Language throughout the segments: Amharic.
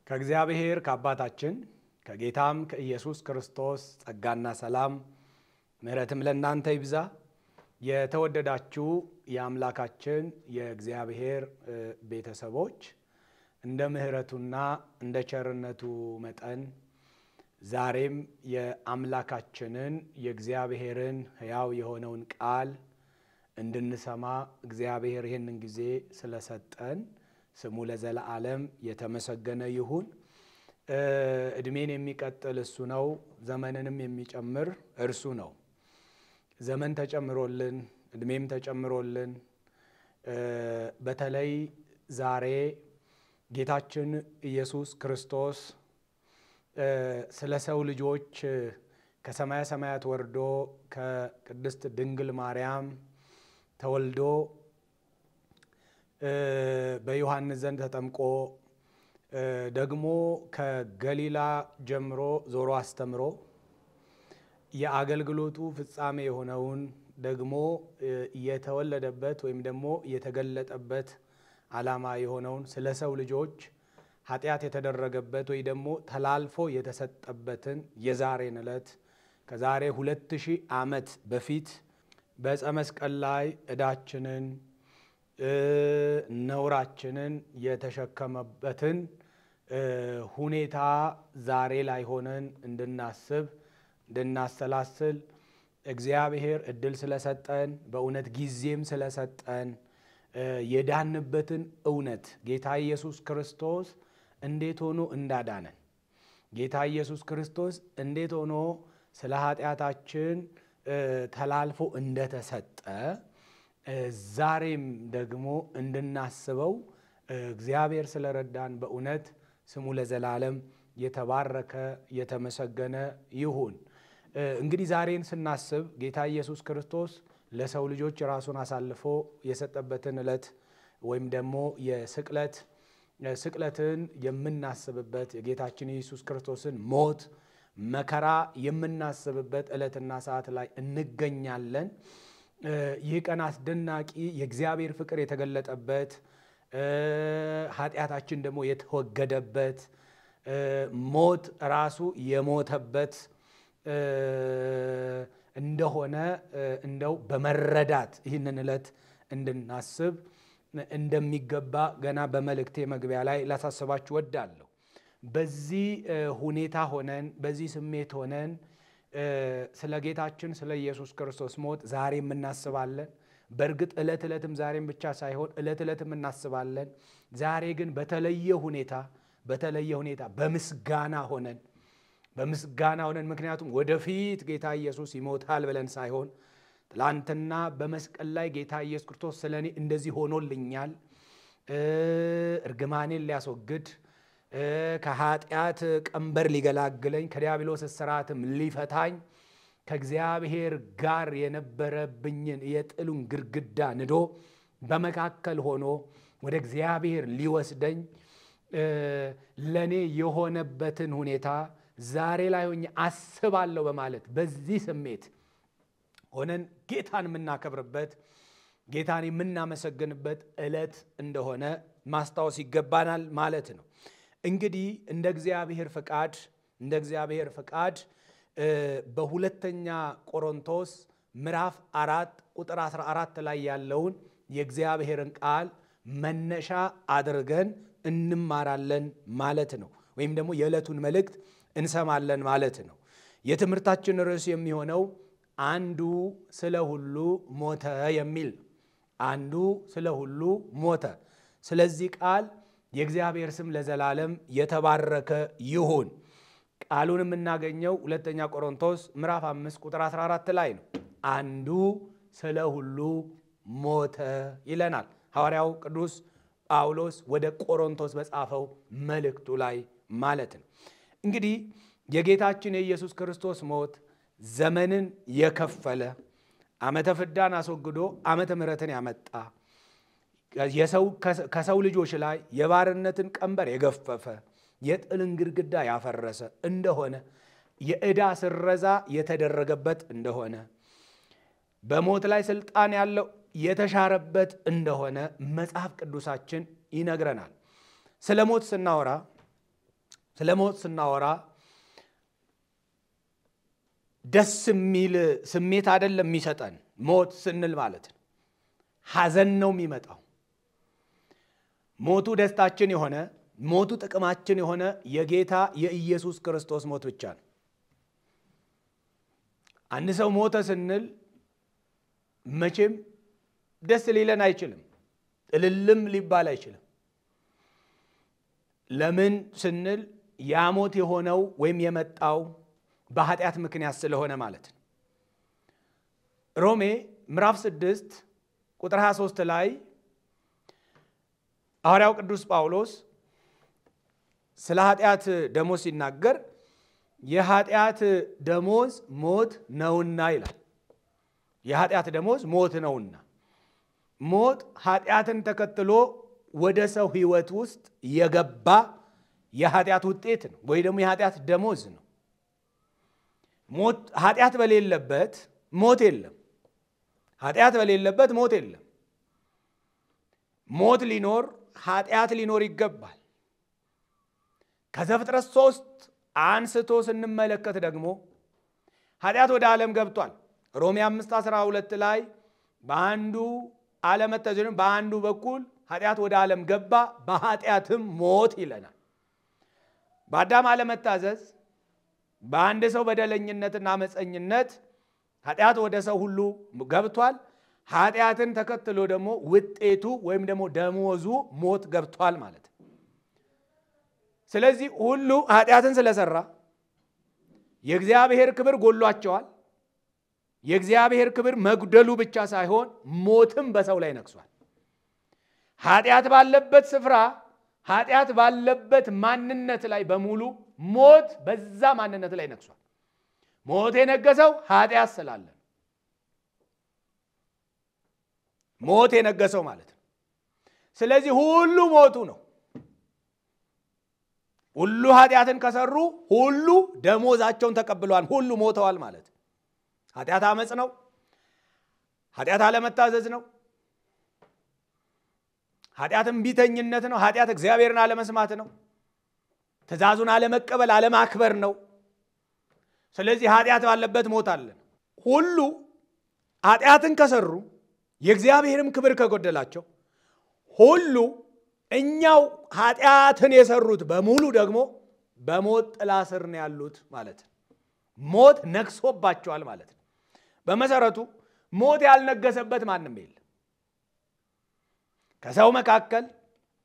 ከእግዚአብሔር ከአባታችን ከጌታም ከኢየሱስ ክርስቶስ ጸጋና ሰላም ምሕረትም ለእናንተ ይብዛ። የተወደዳችሁ የአምላካችን የእግዚአብሔር ቤተሰቦች እንደ ምሕረቱና እንደ ቸርነቱ መጠን ዛሬም የአምላካችንን የእግዚአብሔርን ሕያው የሆነውን ቃል እንድንሰማ እግዚአብሔር ይህንን ጊዜ ስለሰጠን ስሙ ለዘላለም የተመሰገነ ይሁን። እድሜን የሚቀጥል እሱ ነው፣ ዘመንንም የሚጨምር እርሱ ነው። ዘመን ተጨምሮልን እድሜም ተጨምሮልን በተለይ ዛሬ ጌታችን ኢየሱስ ክርስቶስ ስለ ሰው ልጆች ከሰማያ ሰማያት ወርዶ ከቅድስት ድንግል ማርያም ተወልዶ በዮሐንስ ዘንድ ተጠምቆ ደግሞ ከገሊላ ጀምሮ ዞሮ አስተምሮ የአገልግሎቱ ፍጻሜ የሆነውን ደግሞ የተወለደበት ወይም ደግሞ የተገለጠበት ዓላማ የሆነውን ስለ ሰው ልጆች ኃጢአት የተደረገበት ወይ ደግሞ ተላልፎ የተሰጠበትን የዛሬን ዕለት ከዛሬ 2000 ዓመት በፊት በዕፀ መስቀል ላይ ዕዳችንን ነውራችንን የተሸከመበትን ሁኔታ ዛሬ ላይ ሆነን እንድናስብ እንድናሰላስል እግዚአብሔር እድል ስለሰጠን በእውነት ጊዜም ስለሰጠን የዳንበትን እውነት ጌታ ኢየሱስ ክርስቶስ እንዴት ሆኖ እንዳዳነን ጌታ ኢየሱስ ክርስቶስ እንዴት ሆኖ ስለ ኃጢአታችን ተላልፎ እንደተሰጠ ዛሬም ደግሞ እንድናስበው እግዚአብሔር ስለረዳን በእውነት ስሙ ለዘላለም የተባረከ የተመሰገነ ይሁን። እንግዲህ ዛሬን ስናስብ ጌታ ኢየሱስ ክርስቶስ ለሰው ልጆች ራሱን አሳልፎ የሰጠበትን ዕለት ወይም ደግሞ ስቅለትን የምናስብበት የጌታችን ኢየሱስ ክርስቶስን ሞት መከራ የምናስብበት ዕለትና ሰዓት ላይ እንገኛለን። ይህ ቀን አስደናቂ የእግዚአብሔር ፍቅር የተገለጠበት ኃጢአታችን ደግሞ የተወገደበት ሞት ራሱ የሞተበት እንደሆነ እንደው በመረዳት ይህንን ዕለት እንድናስብ እንደሚገባ ገና በመልእክቴ መግቢያ ላይ ላሳስባችሁ ወዳለሁ። በዚህ ሁኔታ ሆነን በዚህ ስሜት ሆነን ስለ ጌታችን ስለ ኢየሱስ ክርስቶስ ሞት ዛሬም እናስባለን። በእርግጥ ዕለትም ዛሬም ብቻ ሳይሆን ዕለትም እናስባለን። ዛሬ ግን በተለየ ሁኔታ በምስጋና ሆነን ምክንያቱም ወደፊት ጌታ ኢየሱስ ይሞታል ብለን ሳይሆን ትላንትና በመስቀል ላይ ጌታ ኢየሱስ ክርስቶስ ስለኔ እንደዚህ ሆኖልኛል፣ እርግማኔን ሊያስወግድ ከኃጢአት ቀንበር ሊገላግለኝ ከዲያብሎስ እስራትም ሊፈታኝ ከእግዚአብሔር ጋር የነበረብኝን የጥሉን ግርግዳ ንዶ በመካከል ሆኖ ወደ እግዚአብሔር ሊወስደኝ ለኔ የሆነበትን ሁኔታ ዛሬ ላይ ሆኜ አስባለሁ በማለት በዚህ ስሜት ሆነን ጌታን የምናከብርበት ጌታን የምናመሰግንበት ዕለት እንደሆነ ማስታወስ ይገባናል ማለት ነው። እንግዲህ እንደ እግዚአብሔር ፈቃድ በሁለተኛ ቆሮንቶስ ምዕራፍ 4 ቁጥር 14 ላይ ያለውን የእግዚአብሔርን ቃል መነሻ አድርገን እንማራለን ማለት ነው። ወይም ደግሞ የዕለቱን መልእክት እንሰማለን ማለት ነው። የትምህርታችን ርዕስ የሚሆነው አንዱ ስለ ሁሉ ሞተ የሚል አንዱ ስለ ሁሉ ሞተ። ስለዚህ ቃል የእግዚአብሔር ስም ለዘላለም የተባረከ ይሁን። ቃሉን የምናገኘው ሁለተኛ ቆሮንቶስ ምዕራፍ 5 ቁጥር 14 ላይ ነው። አንዱ ስለ ሁሉ ሞተ ይለናል ሐዋርያው ቅዱስ ጳውሎስ ወደ ቆሮንቶስ በጻፈው መልእክቱ ላይ ማለት ነው። እንግዲህ የጌታችን የኢየሱስ ክርስቶስ ሞት ዘመንን የከፈለ ዓመተ ፍዳን አስወግዶ ዓመተ ምሕረትን ያመጣ ከሰው ልጆች ላይ የባርነትን ቀንበር የገፈፈ የጥልን ግርግዳ ያፈረሰ እንደሆነ የዕዳ ስረዛ የተደረገበት እንደሆነ በሞት ላይ ስልጣን ያለው የተሻረበት እንደሆነ መጽሐፍ ቅዱሳችን ይነግረናል። ስለ ሞት ስናወራ ስለ ሞት ስናወራ ደስ የሚል ስሜት አይደለም የሚሰጠን ሞት ስንል ማለት ነው። ሐዘን ነው የሚመጣው። ሞቱ ደስታችን የሆነ ሞቱ ጥቅማችን የሆነ የጌታ የኢየሱስ ክርስቶስ ሞት ብቻ ነው። አንድ ሰው ሞተ ስንል መቼም ደስ ሊለን አይችልም፣ እልልም ሊባል አይችልም። ለምን ስንል ያ ሞት የሆነው ወይም የመጣው በኃጢአት ምክንያት ስለሆነ ማለት ነው። ሮሜ ምዕራፍ 6 ቁጥር 23 ላይ ሐዋርያው ቅዱስ ጳውሎስ ስለ ኃጢአት ደሞዝ ሲናገር የኃጢአት ደሞዝ ሞት ነውና ይላል። የኃጢአት ደሞዝ ሞት ነውና፣ ሞት ኃጢአትን ተከትሎ ወደ ሰው ሕይወት ውስጥ የገባ የኃጢአት ውጤት ነው ወይ ደግሞ የኃጢአት ደሞዝ ነው። ሞት ኃጢአት በሌለበት ሞት የለም። ኃጢአት በሌለበት ሞት የለም። ሞት ሊኖር ኃጢአት ሊኖር ይገባል። ከዘፍጥረት 3 አንስቶ ስንመለከት ደግሞ ኃጢአት ወደ ዓለም ገብቷል። ሮሜ 5:12 ላይ በአንዱ አለመታዘዝ በአንዱ በኩል ኃጢአት ወደ ዓለም ገባ በኃጢአትም ሞት ይለናል። በአዳም አለመታዘዝ በአንድ ሰው በደለኝነትና አመፀኝነት ኃጢአት ወደ ሰው ሁሉ ገብቷል። ኃጢአትን ተከትሎ ደግሞ ውጤቱ ወይም ደግሞ ደሞዙ ሞት ገብቷል ማለት ነው። ስለዚህ ሁሉ ኃጢአትን ስለሰራ የእግዚአብሔር ክብር ጎሏቸዋል። የእግዚአብሔር ክብር መጉደሉ ብቻ ሳይሆን ሞትም በሰው ላይ ነግሷል። ኃጢአት ባለበት ስፍራ ኃጢአት ባለበት ማንነት ላይ በሙሉ ሞት በዛ ማንነት ላይ ነግሷል። ሞት የነገሰው ኃጢአት ስላለ ሞት የነገሰው ማለት ነው። ስለዚህ ሁሉ ሞቱ ነው። ሁሉ ኃጢአትን ከሰሩ ሁሉ ደሞዛቸውን ተቀብለዋል። ሁሉ ሞተዋል ማለት ኃጢአት አመጽ ነው። ኃጢአት አለመታዘዝ ነው። ኃጢአት እምቢተኝነት ነው። ኃጢአት እግዚአብሔርን አለመስማት ነው። ትእዛዙን አለመቀበል አለማክበር ነው። ስለዚህ ኃጢአት ባለበት ሞት አለ። ሁሉ ኃጢአትን ከሰሩ የእግዚአብሔርም ክብር ከጎደላቸው ሁሉ እኛው ኃጢአትን የሰሩት በሙሉ ደግሞ በሞት ጥላ ስር ነው ያሉት ማለት ነው። ሞት ነግሶባቸዋል ማለት ነው። በመሰረቱ ሞት ያልነገሰበት ማንም የለም። ከሰው መካከል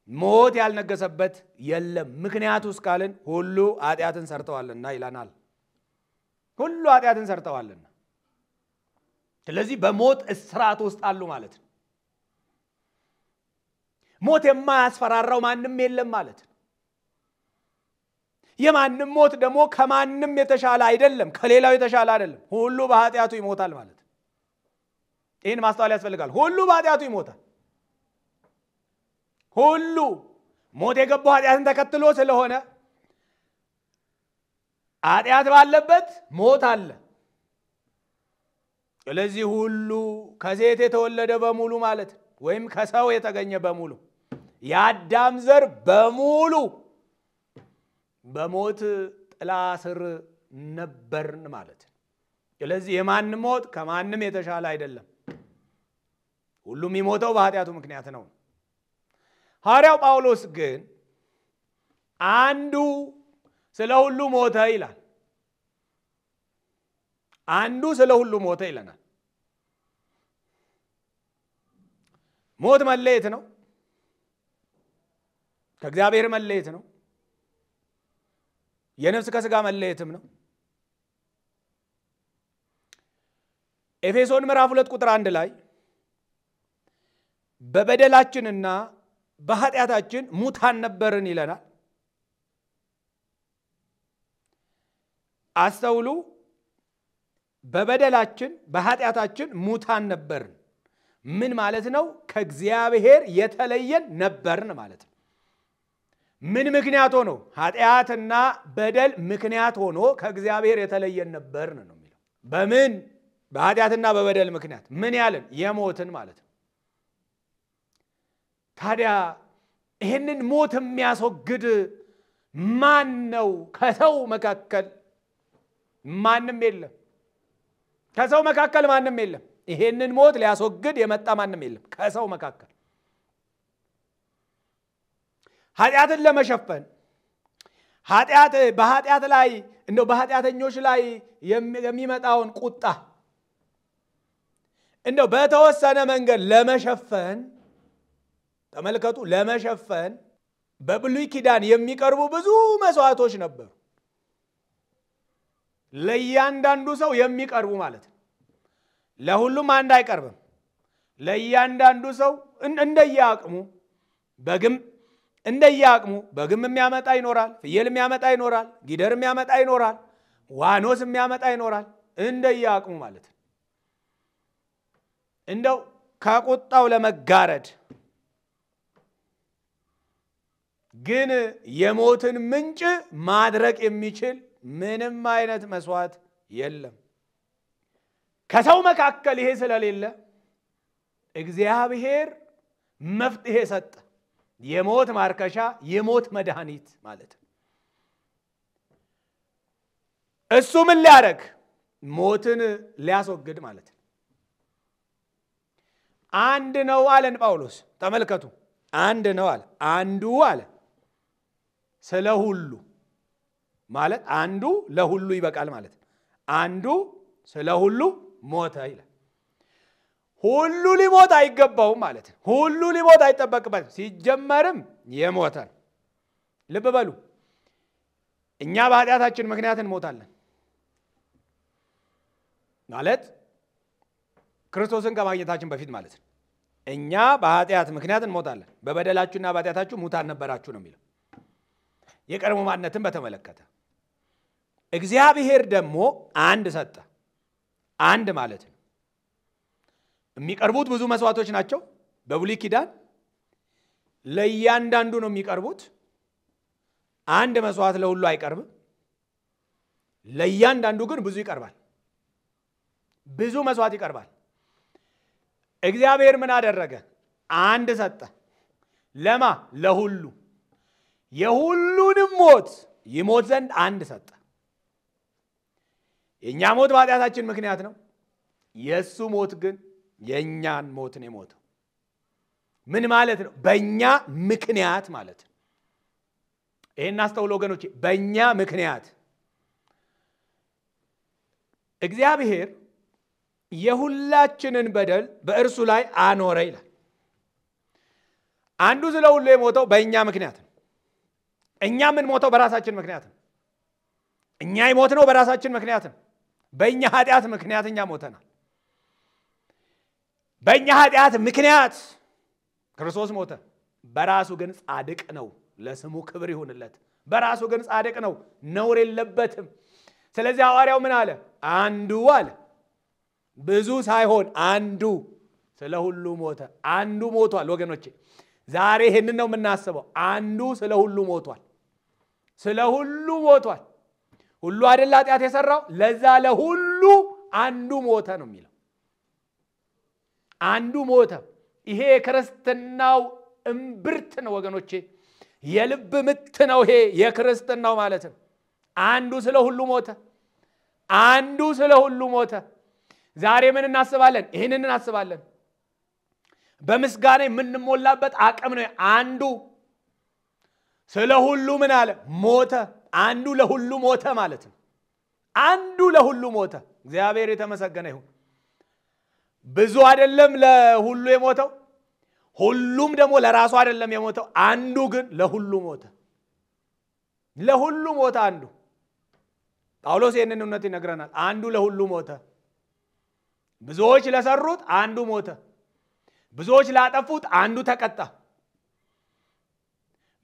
ሞት ያልነገሰበት የለም። ምክንያቱ እስካልን ሁሉ ኃጢአትን ሰርተዋልና ይላናል። ሁሉ ኃጢአትን ሰርተዋልና ስለዚህ በሞት እስራት ውስጥ አሉ ማለት ነው። ሞት የማያስፈራራው ማንም የለም ማለት ነው። የማንም ሞት ደግሞ ከማንም የተሻለ አይደለም፣ ከሌላው የተሻለ አይደለም። ሁሉ በኃጢአቱ ይሞታል ማለት ነው። ይህን ማስተዋል ያስፈልጋል። ሁሉ በኃጢአቱ ይሞታል። ሁሉ ሞት የገባው ኃጢአትን ተከትሎ ስለሆነ ኃጢአት ባለበት ሞት አለ። ስለዚህ ሁሉ ከሴት የተወለደ በሙሉ ማለት ወይም ከሰው የተገኘ በሙሉ የአዳም ዘር በሙሉ በሞት ጥላ ስር ነበርን ማለት ነው። ስለዚህ የማንም ሞት ከማንም የተሻለ አይደለም። ሁሉም የሚሞተው በኃጢአቱ ምክንያት ነው። ሐዋርያው ጳውሎስ ግን አንዱ ስለ ሁሉ ሞተ ይላል። አንዱ ስለ ሁሉ ሞተ ይለናል። ሞት መለየት ነው። ከእግዚአብሔር መለየት ነው። የነፍስ ከሥጋ መለየትም ነው። ኤፌሶን ምዕራፍ 2 ቁጥር 1 ላይ በበደላችንና በኃጢአታችን ሙታን ነበርን ይለናል። አስተውሉ። በበደላችን በኃጢአታችን ሙታን ነበርን ምን ማለት ነው? ከእግዚአብሔር የተለየን ነበርን ማለት ነው። ምን ምክንያት ሆኖ? ኃጢአትና በደል ምክንያት ሆኖ ከእግዚአብሔር የተለየን ነበርን ነው የሚለው። በምን? በኃጢአትና በበደል ምክንያት ምን ያለን? የሞትን ማለት ነው። ታዲያ ይህንን ሞት የሚያስወግድ ማን ነው? ከሰው መካከል ማንም የለም። ከሰው መካከል ማንም የለም። ይሄንን ሞት ሊያስወግድ የመጣ ማንም የለም ከሰው መካከል። ኃጢአትን ለመሸፈን በኃጢአት ላይ እንደው በኃጢአተኞች ላይ የሚመጣውን ቁጣ እንደው በተወሰነ መንገድ ለመሸፈን ተመልከቱ፣ ለመሸፈን በብሉይ ኪዳን የሚቀርቡ ብዙ መስዋዕቶች ነበሩ። ለእያንዳንዱ ሰው የሚቀርቡ ማለት ነው። ለሁሉም አንድ አይቀርብም። ለእያንዳንዱ ሰው እንደየአቅሙ በግም የሚያመጣ ይኖራል፣ ፍየል የሚያመጣ ይኖራል፣ ጊደር የሚያመጣ ይኖራል፣ ዋኖስ የሚያመጣ ይኖራል። እንደየአቅሙ ማለት ነው። እንደው ከቁጣው ለመጋረድ ግን የሞትን ምንጭ ማድረቅ የሚችል ምንም አይነት መስዋዕት የለም። ከሰው መካከል ይሄ ስለሌለ እግዚአብሔር መፍትሄ ሰጠ። የሞት ማርከሻ፣ የሞት መድኃኒት ማለት ነው። እሱ ምን ሊያደርግ? ሞትን ሊያስወግድ ማለት ነው። አንድ ነው አለን ጳውሎስ። ተመልከቱ፣ አንድ ነው አለ። አንዱ አለ ስለ ሁሉ ማለት አንዱ ለሁሉ ይበቃል ማለት ነው። አንዱ ስለ ሁሉ ሞተ ይላል። ሁሉ ሊሞት አይገባውም ማለት ነው። ሁሉ ሊሞት አይጠበቅበትም። ሲጀመርም የሞተ ልብ በሉ። እኛ በኃጢአታችን ምክንያት እንሞታለን ማለት ክርስቶስን ከማግኘታችን በፊት ማለት ነው። እኛ በኃጢአት ምክንያት እንሞታለን። በበደላችሁና በኃጢአታችሁ ሙታን ነበራችሁ ነው የሚለው የቀድሞ ማንነትን በተመለከተ። እግዚአብሔር ደግሞ አንድ ሰጠ። አንድ ማለት ነው የሚቀርቡት ብዙ መስዋዕቶች ናቸው በብሉይ ኪዳን። ለእያንዳንዱ ነው የሚቀርቡት። አንድ መስዋዕት ለሁሉ አይቀርብም። ለእያንዳንዱ ግን ብዙ ይቀርባል። ብዙ መስዋዕት ይቀርባል። እግዚአብሔር ምን አደረገ? አንድ ሰጠ። ለማ? ለሁሉ። የሁሉንም ሞት ይሞት ዘንድ አንድ ሰጠ። የኛ ሞት በኃጢአታችን ምክንያት ነው። የሱ ሞት ግን የኛን ሞት ነው የሞተው። ምን ማለት ነው? በእኛ ምክንያት ማለት ነው። ይሄን አስተውሉ ወገኖቼ። በእኛ ምክንያት እግዚአብሔር የሁላችንን በደል በእርሱ ላይ አኖረ ይላል። አንዱ ስለ ሁሉ የሞተው በእኛ ምክንያት ነው። እኛ ምን ሞተው በራሳችን ምክንያት ነው። እኛ የሞትነው በራሳችን ምክንያት ነው። በእኛ ኃጢአት ምክንያት እኛ ሞተናል። በእኛ ኃጢአት ምክንያት ክርስቶስ ሞተ። በራሱ ግን ጻድቅ ነው። ለስሙ ክብር ይሁንለት። በራሱ ግን ጻድቅ ነው፣ ነውር የለበትም። ስለዚህ ሐዋርያው ምን አለ? አንዱ አለ ብዙ ሳይሆን አንዱ ስለ ሁሉ ሞተ። አንዱ ሞቷል ወገኖቼ። ዛሬ ይሄንን ነው የምናስበው። አንዱ ስለ ሁሉ ሞቷል። ስለ ሁሉ ሞቷል። ሁሉ አይደል ኃጢአት የሰራው? ለዛ ለሁሉ አንዱ ሞተ ነው የሚለው። አንዱ ሞተ። ይሄ ክርስትናው እምብርት ነው ወገኖቼ። የልብ ምት ነው ይሄ የክርስትናው ማለት ነው። አንዱ ስለ ሁሉ ሞተ። አንዱ ስለ ሁሉ ሞተ። ዛሬ ምን እናስባለን? ይሄንን እናስባለን። በምስጋና የምንሞላበት አቅም ነው። አንዱ ስለ ሁሉ ምን አለ? ሞተ። አንዱ ለሁሉ ሞተ ማለት ነው። አንዱ ለሁሉ ሞተ። እግዚአብሔር የተመሰገነ ይሁን። ብዙ አይደለም ለሁሉ የሞተው፣ ሁሉም ደግሞ ለራሱ አይደለም የሞተው። አንዱ ግን ለሁሉ ሞተ። ለሁሉ ሞተ አንዱ። ጳውሎስ ይህንን እውነት ይነግረናል። አንዱ ለሁሉ ሞተ። ብዙዎች ለሰሩት አንዱ ሞተ። ብዙዎች ላጠፉት አንዱ ተቀጣ።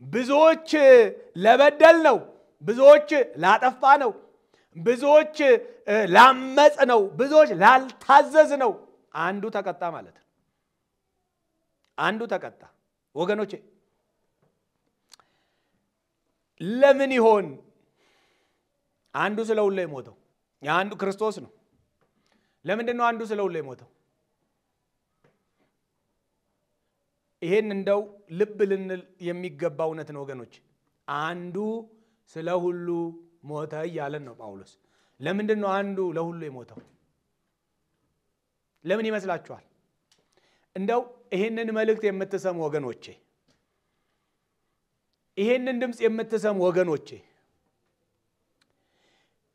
ብዙዎች ለበደል ነው፣ ብዙዎች ላጠፋ ነው፣ ብዙዎች ላመጽ ነው፣ ብዙዎች ላልታዘዝ ነው። አንዱ ተቀጣ ማለት ነው። አንዱ ተቀጣ ወገኖቼ። ለምን ይሆን አንዱ ስለ ሁሉ የሞተው? የአንዱ ክርስቶስ ነው። ለምንድን ነው አንዱ ስለ ሁሉ የሞተው? ይሄን እንደው ልብ ልንል የሚገባ እውነት ነው ወገኖች። አንዱ ስለ ሁሉ ሞተ እያለን ነው ጳውሎስ። ለምንድን ነው አንዱ ለሁሉ የሞተው? ለምን ይመስላችኋል? እንደው ይሄንን መልእክት የምትሰሙ ወገኖቼ፣ ይሄንን ድምጽ የምትሰሙ ወገኖቼ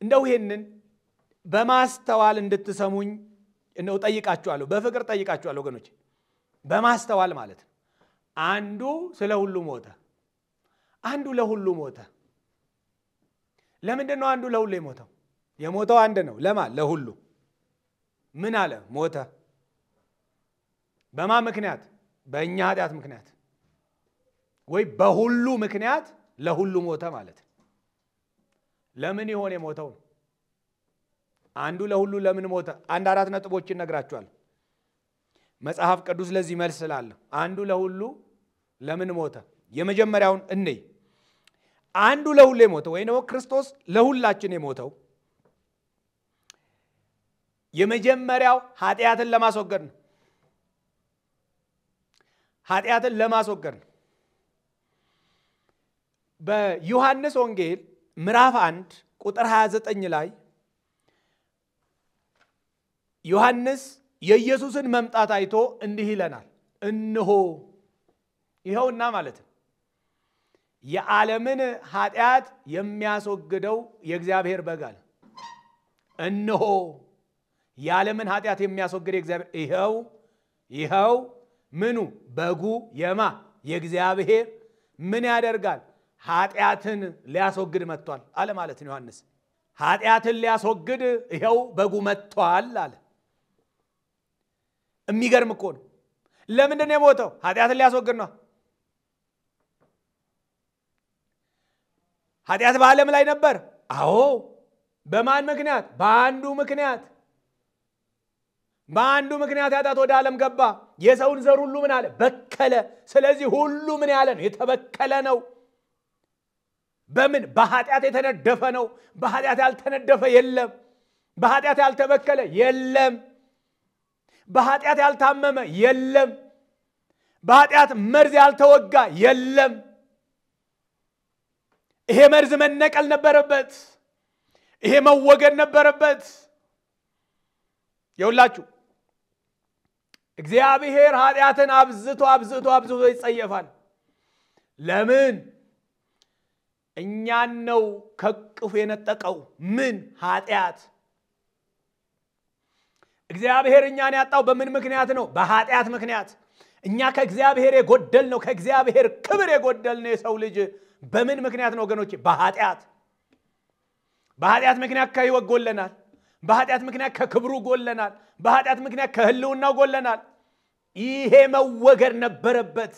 እንደው ይሄንን በማስተዋል እንድትሰሙኝ እንደው ጠይቃችኋለሁ፣ በፍቅር ጠይቃችኋለሁ ወገኖቼ። በማስተዋል ማለት ነው። አንዱ ስለ ሁሉ ሞተ፣ አንዱ ለሁሉ ሞተ። ለምንድን ነው አንዱ ለሁሉ የሞተው? የሞተው አንድ ነው። ለማን? ለሁሉ። ምን አለ? ሞተ። በማ ምክንያት? በእኛ ኃጢአት ምክንያት ወይ በሁሉ ምክንያት ለሁሉ ሞተ ማለት ነው። ለምን ይሆን የሞተው? አንዱ ለሁሉ ለምን ሞተ? አንድ አራት ነጥቦችን ነግራችኋለሁ። መጽሐፍ ቅዱስ ለዚህ መልስ ስላለ አንዱ ለሁሉ ለምን ሞተ? የመጀመሪያውን እንይ። አንዱ ለሁሉ የሞተው ወይ ነው ክርስቶስ ለሁላችን የሞተው የመጀመሪያው ኃጢአትን ለማስወገድ ነው። ኃጢአትን ለማስወገድ ነው። በዮሐንስ ወንጌል ምዕራፍ 1 ቁጥር 29 ላይ ዮሐንስ የኢየሱስን መምጣት አይቶ እንዲህ ይለናል፣ እነሆ ይኸውና ማለት ነው የዓለምን ኃጢአት የሚያስወግደው የእግዚአብሔር በግ አለ። እነሆ የዓለምን ኃጢአት የሚያስወግድ የእግዚአብሔር ይኸው ምኑ? በጉ። የማ? የእግዚአብሔር። ምን ያደርጋል? ኃጢአትን ሊያስወግድ መጥቷል አለ ማለት ነው ዮሐንስ። ኃጢአትን ሊያስወግድ ይኸው በጉ መጥቷል አለ። የሚገርም እኮ ነው። ለምንድን ነው የሞተው? ኃጢአትን ሊያስወግድ ነው። ኃጢአት በዓለም ላይ ነበር። አዎ። በማን ምክንያት? በአንዱ ምክንያት። በአንዱ ምክንያት ኃጢአት ወደ ዓለም ገባ። የሰውን ዘር ሁሉ ምን አለ? በከለ። ስለዚህ ሁሉ ምን ያለ ነው? የተበከለ ነው። በምን? በኃጢአት የተነደፈ ነው። በኃጢአት ያልተነደፈ የለም። በኃጢአት ያልተበከለ የለም። በኃጢአት ያልታመመ የለም። በኃጢአት መርዝ ያልተወጋ የለም። ይሄ መርዝ መነቀል ነበረበት። ይሄ መወገድ ነበረበት። ይውላችሁ እግዚአብሔር ኃጢአትን አብዝቶ ይጸየፋል። ለምን? እኛን ነው ከቅፉ የነጠቀው። ምን? ኃጢአት። እግዚአብሔር እኛን ያጣው በምን ምክንያት ነው? በኃጢአት ምክንያት። እኛ ከእግዚአብሔር የጎደል ነው፣ ከእግዚአብሔር ክብር የጎደል ነው የሰው ልጅ በምን ምክንያት ነው ወገኖቼ? በኃጢአት። በኃጢአት ምክንያት ከሕይወት ጎለናል። በኃጢአት ምክንያት ከክብሩ ጎለናል። በኃጢአት ምክንያት ከህልውናው ጎለናል። ይሄ መወገድ ነበረበት።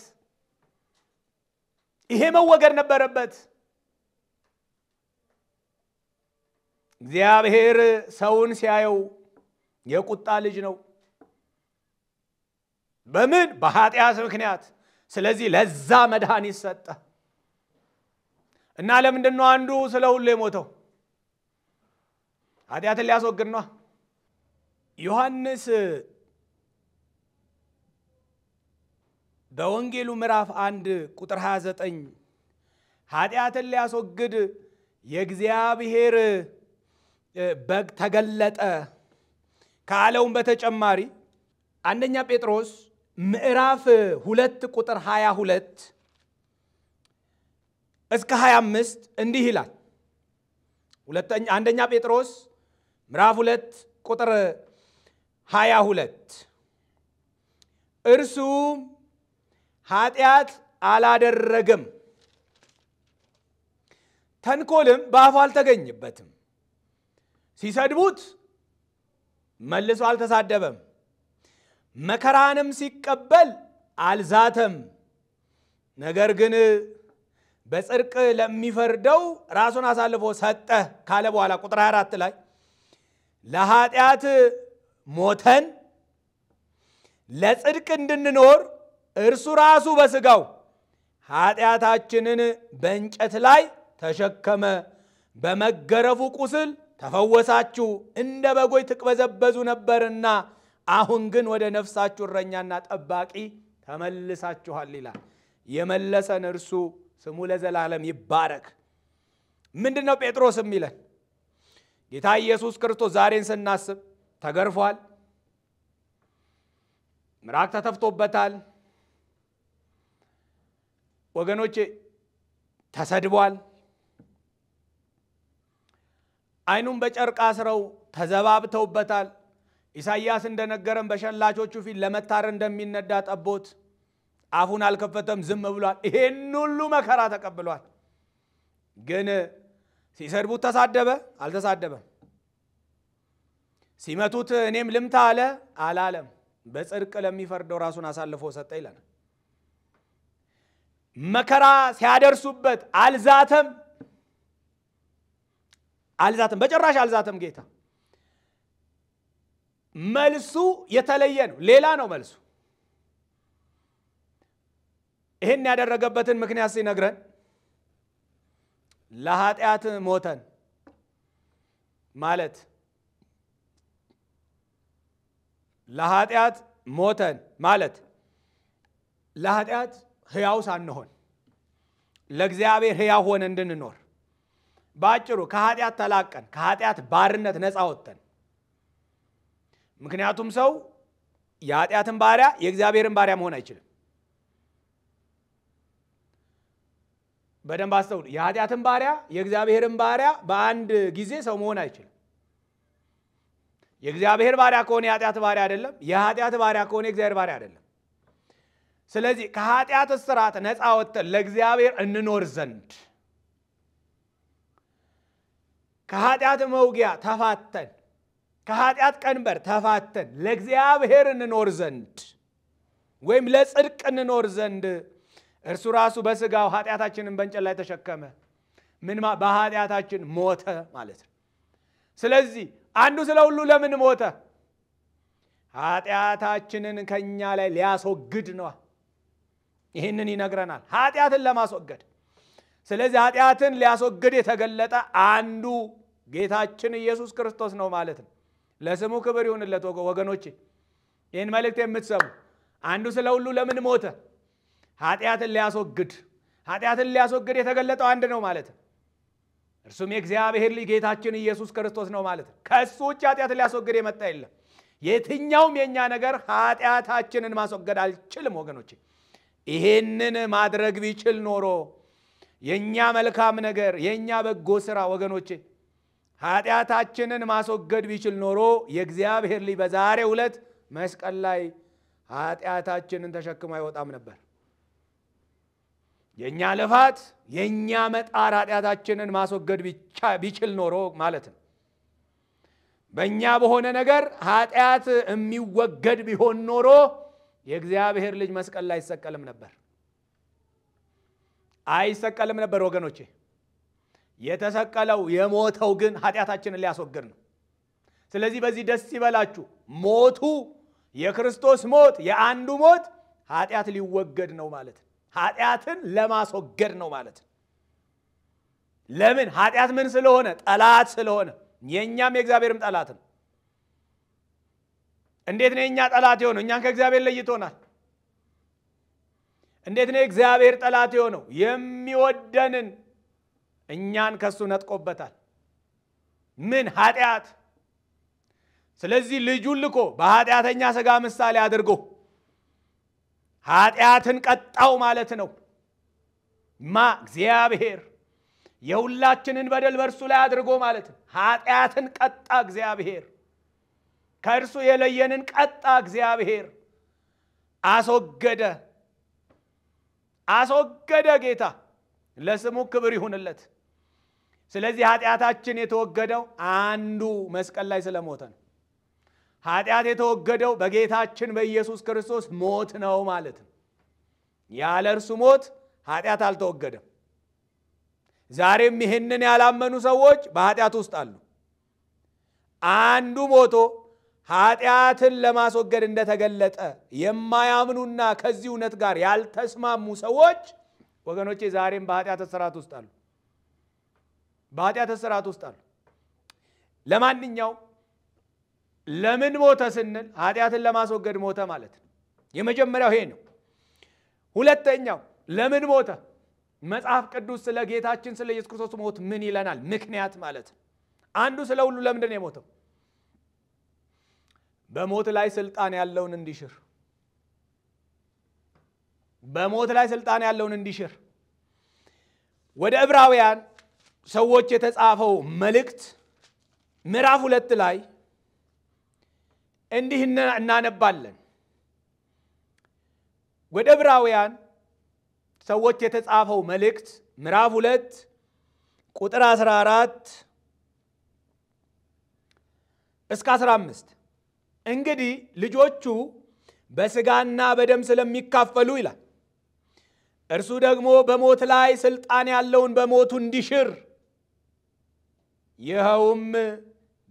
ይሄ መወገድ ነበረበት። እግዚአብሔር ሰውን ሲያየው የቁጣ ልጅ ነው። በምን? በኃጢአት ምክንያት። ስለዚህ ለዛ መድኃኒት ሰጠ እና ለምንድን ነው አንዱ ስለ ሁሉ የሞተው? ኃጢአትን ሊያስወግድ ነው። ዮሐንስ በወንጌሉ ምዕራፍ 1 ቁጥር 29 ኃጢአትን ሊያስወግድ የእግዚአብሔር በግ ተገለጠ ካለውም በተጨማሪ አንደኛ ጴጥሮስ ምዕራፍ 2 ቁጥር 22 እስከ 25 እንዲህ ይላል። አንደኛ ጴጥሮስ ምዕራፍ 2 ቁጥር 22 እርሱ ኃጢአት አላደረገም፣ ተንኮልም በአፉ አልተገኘበትም፣ ሲሰድቡት መልሶ አልተሳደበም፣ መከራንም ሲቀበል አልዛተም፣ ነገር ግን በጽድቅ ለሚፈርደው ራሱን አሳልፎ ሰጠ ካለ በኋላ ቁጥር 24 ላይ ለኃጢአት ሞተን ለጽድቅ እንድንኖር እርሱ ራሱ በሥጋው ኃጢአታችንን በእንጨት ላይ ተሸከመ፣ በመገረፉ ቁስል ተፈወሳችሁ፣ እንደ በጎች ትቅበዘበዙ ነበርና አሁን ግን ወደ ነፍሳችሁ እረኛና ጠባቂ ተመልሳችኋል ይላል። የመለሰን እርሱ ስሙ ለዘላለም ይባረክ። ምንድነው ጴጥሮስ የሚለን? ጌታ ኢየሱስ ክርስቶስ ዛሬን ስናስብ ተገርፏል፣ ምራቅ ተተፍቶበታል፣ ወገኖቼ ተሰድቧል፣ አይኑን በጨርቅ አስረው ተዘባብተውበታል። ኢሳይያስ እንደነገረን በሸላቾቹ ፊት ለመታረድ እንደሚነዳ ጠቦት አፉን አልከፈተም፣ ዝም ብሏል። ይሄን ሁሉ መከራ ተቀብሏል። ግን ሲሰድቡት ተሳደበ? አልተሳደበም። ሲመቱት እኔም ልምታ አለ? አላለም። በጽድቅ ለሚፈርደው ራሱን አሳልፎ ሰጠ ይላል። መከራ ሲያደርሱበት አልዛተም፣ በጭራሽ አልዛተም። ጌታ መልሱ የተለየ ነው፣ ሌላ ነው መልሱ። ይሄን ያደረገበትን ምክንያት ሲነግረን ለኃጢአት ሞተን ማለት ለኃጢአት ሕያው ሳንሆን ለእግዚአብሔር ሕያው ሆነ እንድንኖር ባጭሩ ከኃጢአት ተላቀን ከኃጢአት ባርነት ነፃ ወጥተን። ምክንያቱም ሰው የኃጢአትን ባሪያ የእግዚአብሔርን ባሪያ መሆን አይችልም። በደንብ አስተውሉ። የኃጢአትን ባሪያ የእግዚአብሔርን ባሪያ በአንድ ጊዜ ሰው መሆን አይችልም። የእግዚአብሔር ባሪያ ከሆነ የኃጢአት ባሪያ አይደለም፣ የኃጢአት ባሪያ ከሆነ የእግዚአብሔር ባሪያ አይደለም። ስለዚህ ከኃጢአት እስራት ነፃ ወጥተን ለእግዚአብሔር እንኖር ዘንድ ከኃጢአት መውጊያ ተፋተን ከኃጢአት ቀንበር ተፋተን ለእግዚአብሔር እንኖር ዘንድ ወይም ለጽድቅ እንኖር ዘንድ እርሱ ራሱ በስጋው ኃጢአታችንን በእንጨት ላይ ተሸከመ። በኃጢአታችን ሞተ ማለት ነው። ስለዚህ አንዱ ስለ ሁሉ ለምን ሞተ? ኃጢአታችንን ከኛ ላይ ሊያስወግድ ነው። ይሄንን ይነግረናል፣ ኃጢአትን ለማስወገድ። ስለዚህ ኃጢአትን ሊያስወግድ የተገለጠ አንዱ ጌታችን ኢየሱስ ክርስቶስ ነው ማለት ነው። ለስሙ ክብር ይሁንለት ወገኖቼ። ይህን መልእክት የምትሰሙ አንዱ ስለ ሁሉ ለምን ሞተ? ኃጢአትን ሊያስወግድ የተገለጠው አንድ ነው ማለት ነው። እርሱም የእግዚአብሔር ልጅ ጌታችን ኢየሱስ ክርስቶስ ነው ማለት ነው። ከሱ ውጭ ኃጢአትን ሊያስወግድ የመጣ የለም። የትኛውም የኛ ነገር ኃጢአታችንን ማስወገድ አልችልም ወገኖቼ። ይሄንን ማድረግ ቢችል ኖሮ የኛ መልካም ነገር የኛ በጎ ሥራ ወገኖቼ ኃጢአታችንን ማስወገድ ቢችል ኖሮ የእግዚአብሔር ልጅ በዛሬው ዕለት መስቀል ላይ ኃጢአታችንን ተሸክሞ አይወጣም ነበር። የኛ ልፋት የኛ መጣር ኃጢአታችንን ማስወገድ ቢችል ኖሮ ማለት ነው። በእኛ በሆነ ነገር ኃጢአት የሚወገድ ቢሆን ኖሮ የእግዚአብሔር ልጅ መስቀል ላይ አይሰቀልም ነበር ወገኖቼ። የተሰቀለው የሞተው ግን ኃጢአታችንን ሊያስወግድ ነው። ስለዚህ በዚህ ደስ ይበላችሁ። ሞቱ የክርስቶስ ሞት የአንዱ ሞት ኃጢአት ሊወገድ ነው ማለት ነው። ኃጢአትን ለማስወገድ ነው ማለት ነው። ለምን? ኃጢአት ምን ስለሆነ? ጠላት ስለሆነ። የኛም የእግዚአብሔርም ጠላት ነው። እንዴት ነው የኛ ጠላት የሆነው? እኛን ከእግዚአብሔር ለይቶናል። እንዴት ነው እግዚአብሔር ጠላት የሆነው? የሚወደንን እኛን ከሱ ነጥቆበታል። ምን? ኃጢአት። ስለዚህ ልጁን ልኮ በኃጢአተኛ ሥጋ ምሳሌ አድርጎ ኃጢአትን ቀጣው ማለት ነው። እግዚአብሔር የሁላችንን በደል በእርሱ ላይ አድርጎ ማለት ነው። ኃጢአትን ቀጣ እግዚአብሔር። ከእርሱ የለየንን ቀጣ እግዚአብሔር። አስወገደ ጌታ። ለስሙ ክብር ይሁንለት። ስለዚህ ኃጢአታችን የተወገደው አንዱ መስቀል ላይ ስለሞተ ነው። ኃጢአት የተወገደው በጌታችን በኢየሱስ ክርስቶስ ሞት ነው ማለት ነው። ያለ እርሱ ሞት ኃጢአት አልተወገደም። ዛሬም ይህንን ያላመኑ ሰዎች በኃጢአት ውስጥ አሉ። አንዱ ሞቶ ኃጢአትን ለማስወገድ እንደተገለጠ የማያምኑና ከዚህ እውነት ጋር ያልተስማሙ ሰዎች ወገኖቼ ዛሬም በኃጢአት እስራት ውስጥ አሉ። ለማንኛውም ለምን ሞተ ስንል ኃጢአትን ለማስወገድ ሞተ ማለት ነው። የመጀመሪያው ይሄ ነው። ሁለተኛው ለምን ሞተ? መጽሐፍ ቅዱስ ስለ ጌታችን ስለ ኢየሱስ ክርስቶስ ሞት ምን ይለናል? ምክንያት ማለት አንዱ ስለ ሁሉ ለምንድን ነው የሞተው? በሞት ላይ ስልጣን ያለውን እንዲሽር በሞት ላይ ስልጣን ያለውን እንዲሽር ወደ ዕብራውያን ሰዎች የተጻፈው መልእክት ምዕራፍ 2 ላይ እንዲህ እናነባለን። ወደ ዕብራውያን ሰዎች የተጻፈው መልእክት ምዕራፍ 2 ቁጥር 14 እስከ 15 እንግዲህ ልጆቹ በስጋና በደም ስለሚካፈሉ ይላል እርሱ ደግሞ በሞት ላይ ስልጣን ያለውን በሞቱ እንዲሽር ይኸውም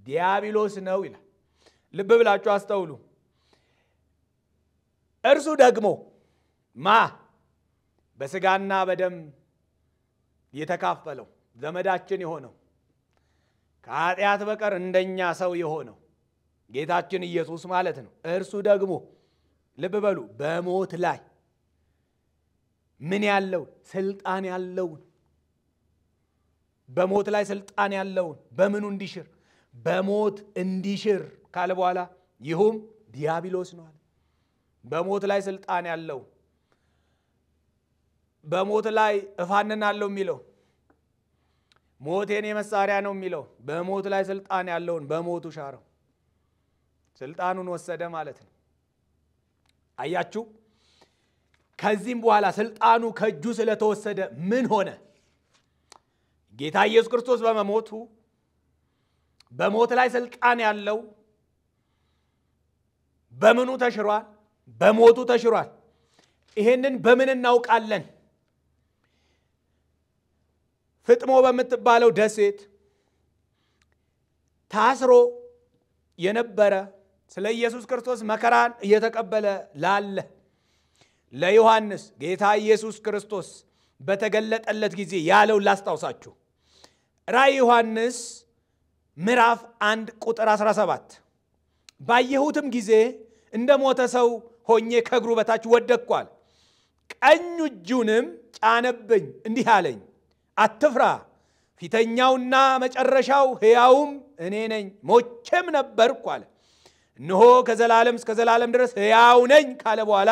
ዲያብሎስ ነው ይላል። ልብ ብላችሁ አስተውሉ። እርሱ ደግሞ በስጋና በደም የተካፈለው ዘመዳችን የሆነው ከኃጢአት በቀር እንደኛ ሰው የሆነው ጌታችን ኢየሱስ ማለት ነው። እርሱ ደግሞ ልብ በሉ በሞት ላይ ምን ያለው ስልጣን ያለው በሞት ላይ ስልጣን ያለውን በምኑ እንዲሽር በሞት እንዲሽር ካለ በኋላ ይሁም ዲያብሎስ ነው አለ። በሞት ላይ ስልጣን ያለው በሞት ላይ እፋንናለሁ የሚለው ሞቴን የመሳሪያ ነው የሚለው በሞት ላይ ስልጣን ያለውን በሞቱ ሻረው ስልጣኑን ወሰደ ማለት ነው። አያችሁ? ከዚህም በኋላ ስልጣኑ ከእጁ ስለተወሰደ ምን ሆነ? ጌታ ኢየሱስ ክርስቶስ በመሞቱ በሞት ላይ ስልጣን ያለው በምኑ ተሽሯል? በሞቱ ተሽሯል። ይሄንን በምን እናውቃለን? ፍጥሞ በምትባለው ደሴት ታስሮ የነበረ ስለ ኢየሱስ ክርስቶስ መከራን እየተቀበለ ላለ ለዮሐንስ ጌታ ኢየሱስ ክርስቶስ በተገለጠለት ጊዜ ያለው ላስታውሳችሁ። ራእይ ዮሐንስ ምዕራፍ 1 ቁጥር 17 ባየሁትም ጊዜ እንደሞተ ሰው ሆኜ ከእግሩ በታች ወደቅኳል። ቀኝ እጁንም ጫነብኝ እንዲህ አለኝ፣ አትፍራ፣ ፊተኛውና መጨረሻው ሕያውም እኔ ነኝ፣ ሞቼም ነበርኩ አለ። እነሆ ከዘላለም እስከ ዘላለም ድረስ ሕያው ነኝ ካለ በኋላ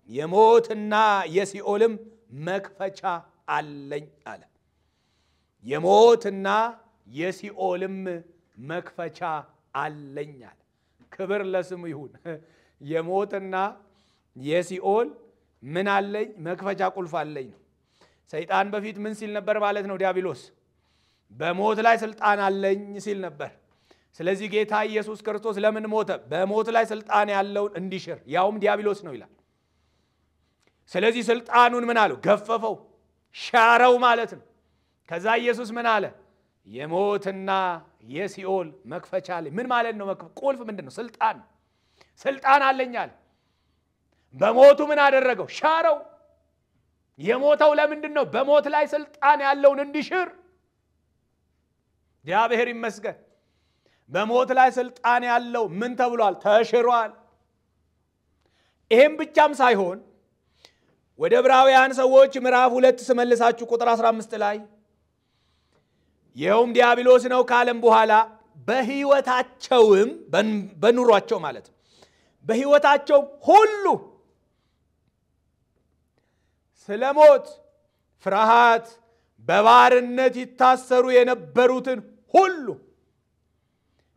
የሞትና የሲኦልም መክፈቻ አለኝ አለ። የሞትና የሲኦልም መክፈቻ አለኝ አለ። ክብር ለስሙ ይሁን። የሞትና የሲኦል ምን አለኝ? መክፈቻ ቁልፍ አለኝ ነው። ሰይጣን በፊት ምን ሲል ነበር ማለት ነው? ዲያብሎስ በሞት ላይ ስልጣን አለኝ ሲል ነበር። ስለዚህ ጌታ ኢየሱስ ክርስቶስ ለምን ሞተ? በሞት ላይ ስልጣን ያለውን እንዲሽር፣ ያውም ዲያብሎስ ነው ይላል። ስለዚህ ስልጣኑን ምን አለው? ገፈፈው፣ ሻረው ማለት ነው። ከዛ ኢየሱስ ምን አለ? የሞትና የሲኦል መክፈቻ አለኝ። ምን ማለት ነው? ቁልፍ ምንድን ነው? ስልጣን። ስልጣን አለኝ አለ። በሞቱ ምን አደረገው? ሻረው። የሞተው ለምንድን ነው? በሞት ላይ ስልጣን ያለውን እንዲሽር። እግዚአብሔር ይመስገን። በሞት ላይ ስልጣን ያለው ምን ተብሏል? ተሽሯል። ይሄም ብቻም ሳይሆን ወደ ዕብራውያን ሰዎች ምዕራፍ 2 ስመልሳችሁ ቁጥር 15 ላይ ይኸውም ዲያብሎስ ነው ካለም በኋላ በሕይወታቸውም በኑሯቸው ማለት ነው በሕይወታቸው ሁሉ ስለ ሞት ፍርሃት በባርነት ይታሰሩ የነበሩትን ሁሉ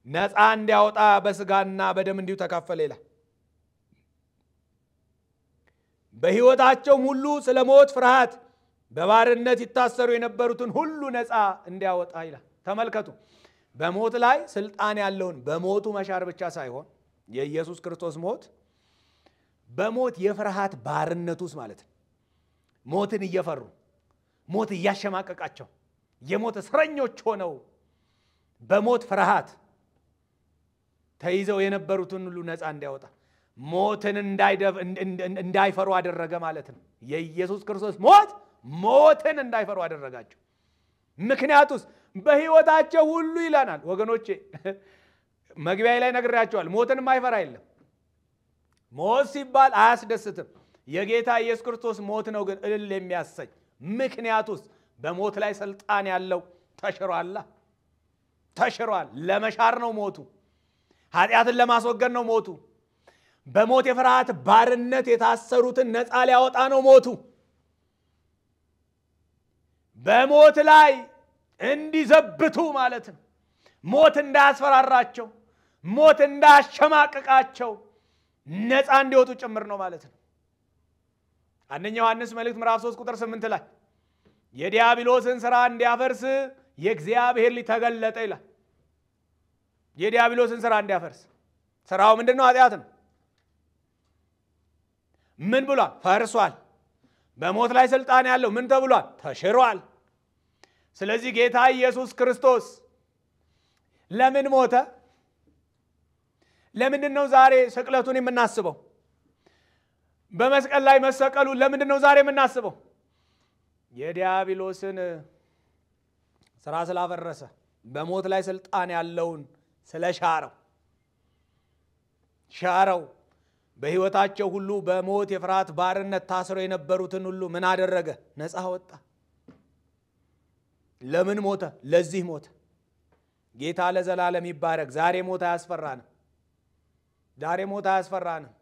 ነፃ እንዲያወጣ በስጋና በደም እንዲሁ ተካፈለ ይላል። በሕይወታቸው ሁሉ ስለ ሞት ፍርሃት በባርነት ይታሰሩ የነበሩትን ሁሉ ነፃ እንዲያወጣ ይላል። ተመልከቱ። በሞት ላይ ስልጣን ያለውን በሞቱ መሻር ብቻ ሳይሆን የኢየሱስ ክርስቶስ ሞት በሞት የፍርሃት ባርነት ውስጥ ማለት ነው። ሞትን እየፈሩ ሞት እያሸማቀቃቸው የሞት እስረኞች ሆነው በሞት ፍርሃት ተይዘው የነበሩትን ሁሉ ነፃ እንዲያወጣ ሞትን እንዳይፈሩ አደረገ ማለት ነው። የኢየሱስ ክርስቶስ ሞት ሞትን እንዳይፈሩ አደረጋቸው። ምክንያቱስ በሕይወታቸው ሁሉ ይላናል። ወገኖቼ መግቢያ ላይ ነግሬያቸዋል። ሞትን የማይፈራ የለም። ሞት ሲባል አያስደስትም። የጌታ ኢየሱስ ክርስቶስ ሞት ነው ግን እልል የሚያሰኝ ምክንያቱስ በሞት ላይ ስልጣን ያለው ተሽሯል ለመሻር ነው ሞቱ ኃጢአትን ለማስወገድ ነው ሞቱ በሞት የፍርሃት ባርነት የታሰሩትን ነፃ ሊያወጣ ነው ሞቱ በሞት ላይ እንዲዘብቱ ማለት ነው ሞት እንዳያስፈራራቸው ሞት እንዳያሸማቅቃቸው ነፃ እንዲወጡ ጭምር ነው ማለት ነው አንደኛ ዮሐንስ መልእክት ምዕራፍ 3 ቁጥር 8 ላይ የዲያብሎስን ሥራ እንዲያፈርስ የእግዚአብሔር ልጅ ተገለጠ ይላል የዲያብሎስን ሥራ እንዲያፈርስ ሥራው ምንድነው ኃጢአት ነው ምን ብሏል ፈርሷል በሞት ላይ ስልጣን ያለው ምን ተብሏል ተሽሯል ስለዚህ ጌታ ኢየሱስ ክርስቶስ ለምን ሞተ ለምንድነው ዛሬ ስቅለቱን የምናስበው በመስቀል ላይ መሰቀሉ ለምንድነው ዛሬ የምናስበው የዲያብሎስን ሥራ ስላፈረሰ በሞት ላይ ስልጣን ያለውን ሻረው በህይወታቸው ሁሉ በሞት የፍርሃት ባርነት ታስረው የነበሩትን ሁሉ ምን አደረገ ነፃ ወጣ ለምን ሞተ ለዚህ ሞተ ጌታ ለዘላለም ይባረክ ዛሬ ሞት አያስፈራንም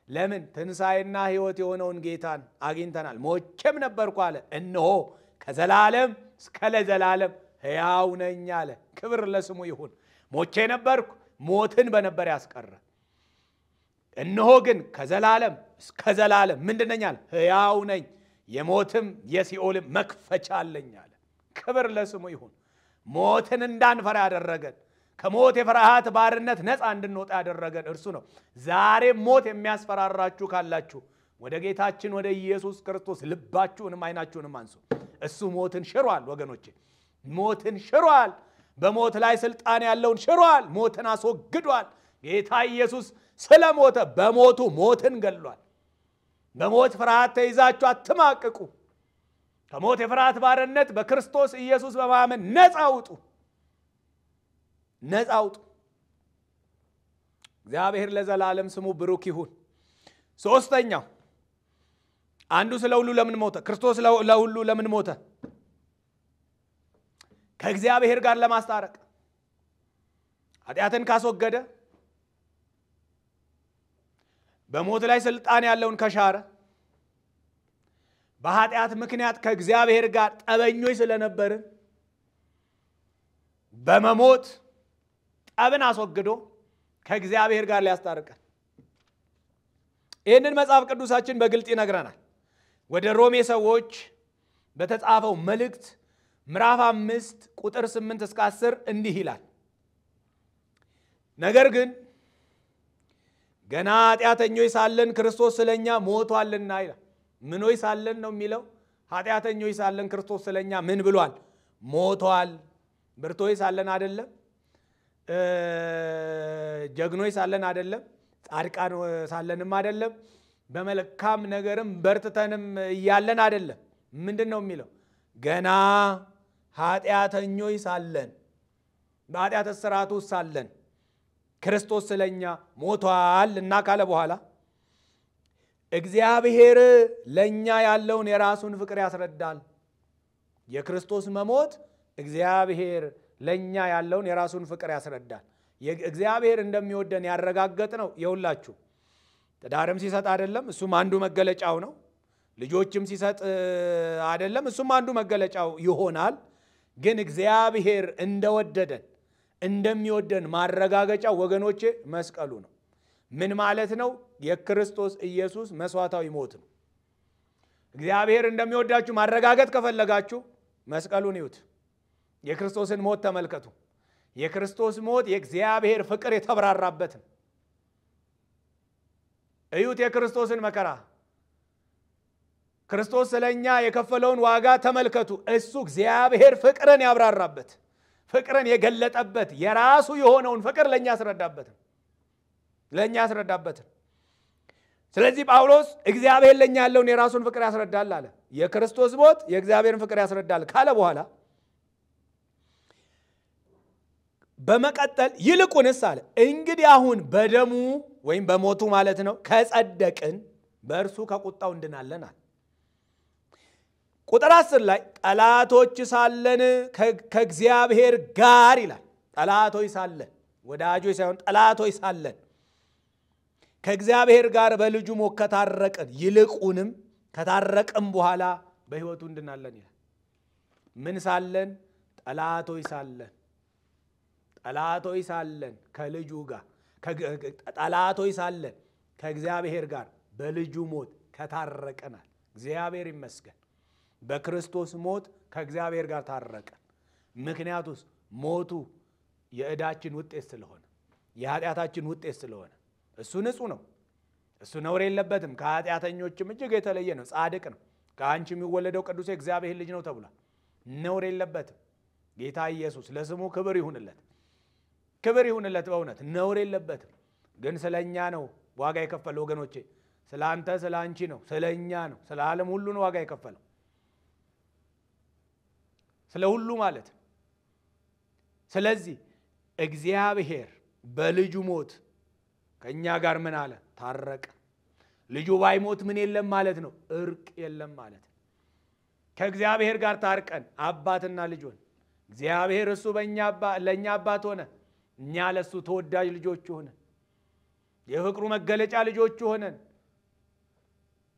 ለምን ትንሳኤና ህይወት የሆነውን ጌታን አግኝተናል ሞቼም ነበርኩ አለ እነሆ ከዘላለም እስከ ለዘላለም ሕያው ነኝ አለ ክብር ለስሙ ይሁን ሞቼ ነበርኩ ሞትን በነበር ያስቀረ እነሆ ግን ከዘላለም እስከ ዘላለም ምንድነኛል ሕያው ነኝ የሞትም የሲኦልም መክፈቻ አለኝ አለ ክብር ለስሙ ይሁን ሞትን እንዳንፈራ ያደረገን ከሞት የፍርሃት ባርነት ነፃ እንድንወጣ ያደረገን እርሱ ነው ዛሬ ሞት የሚያስፈራራችሁ ካላችሁ ወደ ጌታችን ወደ ኢየሱስ ክርስቶስ ልባችሁንም አይናችሁንም አንሱ እሱ ሞትን ሽሯል ወገኖቼ ሞትን ሽሯል በሞት ላይ ስልጣን ያለውን ሽሯል ሞትን አስወግዷል ጌታ ኢየሱስ ስለሞተ በሞቱ ሞትን ገሏል በሞት ፍርሃት ተይዛችሁ አትማቅቁ ከሞት የፍርሃት ባርነት በክርስቶስ ኢየሱስ በማመን ነፃ አውጡ እግዚአብሔር ለዘላለም ስሙ ብሩክ ይሁን ሶስተኛው አንዱ ስለሁሉ ለምን ሞተ ክርስቶስ ለሁሉ ለምን ሞተ ከእግዚአብሔር ጋር ለማስታረቅ ኃጢአትን ካስወገደ በሞት ላይ ስልጣን ያለውን ከሻረ በኃጢአት ምክንያት ከእግዚአብሔር ጋር ጠበኞች ስለነበርን በመሞት ጠብን አስወግዶ ከእግዚአብሔር ጋር ሊያስታርቀን ይህንን መጽሐፍ ቅዱሳችን በግልጽ ይነግረናል ወደ ሮሜ ሰዎች በተጻፈው መልእክት ምዕራፍ 5 ቁጥር 8 እስከ 10 እንዲህ ይላል ነገር ግን ገና ኃጢአተኞች ሳለን ክርስቶስ ስለኛ ሞቷልና ይላል ምኖች ሳለን ነው የሚለው ኃጢአተኞች ሳለን ክርስቶስ ስለኛ ምን ብሏል ሞቷል ብርቶች ሳለን አይደለም ጀግኖች ሳለን አይደለም ጻድቃን ሳለንም አይደለም በመልካም ነገርም በርትተንም ያለን አይደለም ምንድነው የሚለው ገና ኃጢአተኞች ሳለን በኃጢአት እስራት ውስጥ ሳለን ክርስቶስ ስለኛ ሞቷል እና ካለ በኋላ እግዚአብሔር ለኛ ያለውን የራሱን ፍቅር ያስረዳል የክርስቶስ መሞት እግዚአብሔር ለኛ ያለውን የራሱን ፍቅር ያስረዳል እግዚአብሔር እንደሚወደን ያረጋገጥ ነው ይውላችሁ ተዳርም ሲሰጥ አይደለም እሱም አንዱ መገለጫው ነው ልጆችም ሲሰጥ አይደለም እሱም አንዱ መገለጫው ይሆናል ግን እግዚአብሔር እንደወደደን እንደሚወደን ማረጋገጫው ወገኖቼ መስቀሉ ነው ምን ማለት ነው የክርስቶስ ኢየሱስ መስዋዕታዊ ሞት ነው እግዚአብሔር እንደሚወዳችሁ ማረጋገጥ ከፈለጋችሁ መስቀሉን ይዩት የክርስቶስን ሞት ተመልከቱ የክርስቶስ ሞት የእግዚአብሔር ፍቅር የተብራራበት እዩት የክርስቶስን መከራ ክርስቶስ ስለኛ የከፈለውን ዋጋ ተመልከቱ እሱ እግዚአብሔር ፍቅርን ያብራራበት ፍቅርን የገለጠበት የራሱ የሆነውን ፍቅር ለኛ ያስረዳበት ስለዚህ ጳውሎስ እግዚአብሔር ለኛ ያለውን የራሱን ፍቅር ያስረዳል አለ የክርስቶስ ሞት የእግዚአብሔርን ፍቅር ያስረዳል ካለ በኋላ በመቀጠል ይልቁንስ አለ እንግዲህ አሁን በደሙ ወይም በሞቱ ማለት ነው ከጸደቅን በእርሱ ከቁጣው እንድናለን አለ ቁጥር 10 ላይ ጠላቶች ሳለን ከእግዚአብሔር ጋር ይላል። ጠላቶች ሳለን ወዳጆች ሳይሆን ጠላቶች ሳለን ከእግዚአብሔር ጋር በልጁ ሞት ከታረቅን ይልቁንም ከታረቅን በኋላ በሕይወቱ እንድናለን ይላል። ምን ሳለን? ጠላቶች ሳለን። ጠላቶች ሳለን ከልጁ ጋር ጠላቶች ሳለን ከእግዚአብሔር ጋር በልጁ ሞት ከታረቀናል። እግዚአብሔር ይመስገን። በክርስቶስ ሞት ከእግዚአብሔር ጋር ታረቀን። ምክንያቱስ ሞቱ የዕዳችን ውጤት ስለሆነ የኃጢአታችን ውጤት ስለሆነ እሱ ንጹህ ነው። እሱ ነውር የለበትም። ከኃጢአተኞችም እጅግ የተለየ ነው። ጻድቅ ነው። ከአንቺ የሚወለደው ቅዱስ የእግዚአብሔር ልጅ ነው ተብሏል። ነውር የለበትም። ጌታ ኢየሱስ ለስሙ ክብር ይሁንለት፣ ክብር ይሁንለት። በእውነት ነውር የለበትም። ግን ስለኛ ነው ዋጋ የከፈለው ወገኖቼ። ስለ አንተ ስለ አንቺ ነው፣ ስለኛ ነው፣ ስለ ዓለም ሁሉ ነው ዋጋ የከፈለው። ስለ ሁሉ ማለት ነው። ስለዚህ እግዚአብሔር በልጁ ሞት ከኛ ጋር ምን አለ? ታረቀ። ልጁ ባይሞት ምን የለም ማለት ነው? እርቅ የለም ማለት ነው። ከእግዚአብሔር ጋር ታርቀን አባትና ልጅ ሆነ። እግዚአብሔር እሱ ለኛ አባት ሆነ፣ እኛ ለሱ ተወዳጅ ልጆች ሆነን የፍቅሩ መገለጫ ልጆች ሆነን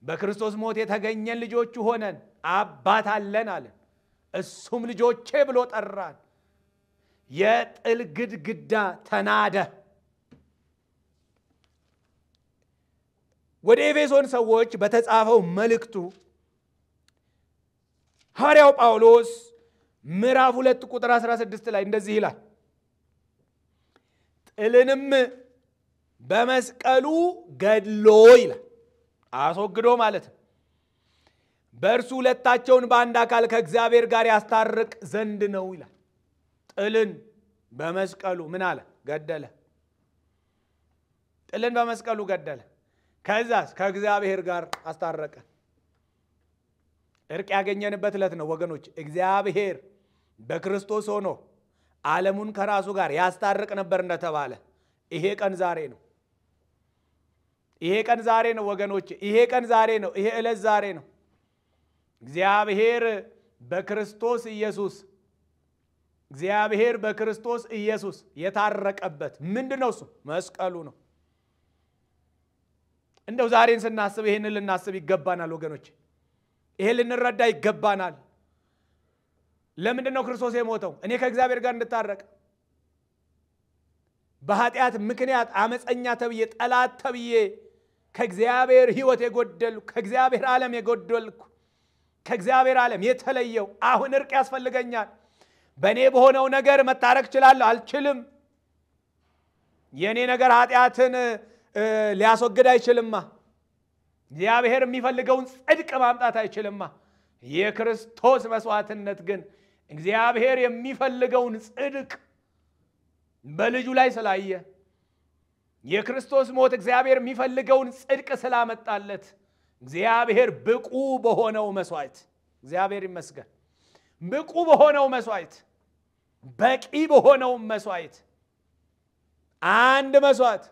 በክርስቶስ ሞት የተገኘን ልጆች ሆነን አባት አለን አለ። እሱም ልጆቼ ብሎ ጠራን። የጥል ግድግዳ ተናደ። ወደ ኤፌሶን ሰዎች በተጻፈው መልእክቱ ሐዋርያው ጳውሎስ ምዕራፍ 2 ቁጥር 16 ላይ እንደዚህ ይላል፣ ጥልንም በመስቀሉ ገድሎ ይላል። አስወግዶ ማለት ነው። በእርሱ ሁለታቸውን በአንድ አካል ከእግዚአብሔር ጋር ያስታርቅ ዘንድ ነው ይላል። ጥልን በመስቀሉ ምን አለ? ገደለ። ጥልን በመስቀሉ ገደለ። ከዛስ ከእግዚአብሔር ጋር አስታረቀ። እርቅ ያገኘንበት ዕለት ነው ወገኖች። እግዚአብሔር በክርስቶስ ሆኖ ዓለሙን ከራሱ ጋር ያስታርቅ ነበር እንደተባለ ይሄ ቀን ዛሬ ነው። ይሄ ቀን ዛሬ ነው ወገኖች። ይሄ ቀን ዛሬ ነው። ይሄ ዕለት ዛሬ ነው። እግዚአብሔር በክርስቶስ ኢየሱስ የታረቀበት ምንድነው? እሱ መስቀሉ ነው። እንደው ዛሬን ስናስብ ይሄንን ልናስብ ይገባናል ወገኖች። ይሄ ልንረዳ ይገባናል። ለምንድነው ክርስቶስ የሞተው? እኔ ከእግዚአብሔር ጋር እንድታረቅ። በኃጢአት ምክንያት አመፀኛ ተብዬ ጠላት ተብዬ ከእግዚአብሔር ሕይወት የጎደልኩ ከእግዚአብሔር ዓለም የጎደልኩ ከእግዚአብሔር ዓለም የተለየው አሁን እርቅ ያስፈልገኛል። በእኔ በሆነው ነገር መታረቅ እችላለሁ? አልችልም። የእኔ ነገር ኃጢአትን ሊያስወግድ አይችልማ። እግዚአብሔር የሚፈልገውን ጽድቅ ማምጣት አይችልማ። የክርስቶስ መስዋዕትነት ግን እግዚአብሔር የሚፈልገውን ጽድቅ በልጁ ላይ ስላየ የክርስቶስ ሞት እግዚአብሔር የሚፈልገውን ጽድቅ ስላመጣለት እግዚአብሔር ብቁ በሆነው መስዋዕት እግዚአብሔር ይመስገን ብቁ በሆነው መስዋዕት በቂ በሆነው መስዋዕት አንድ መስዋዕት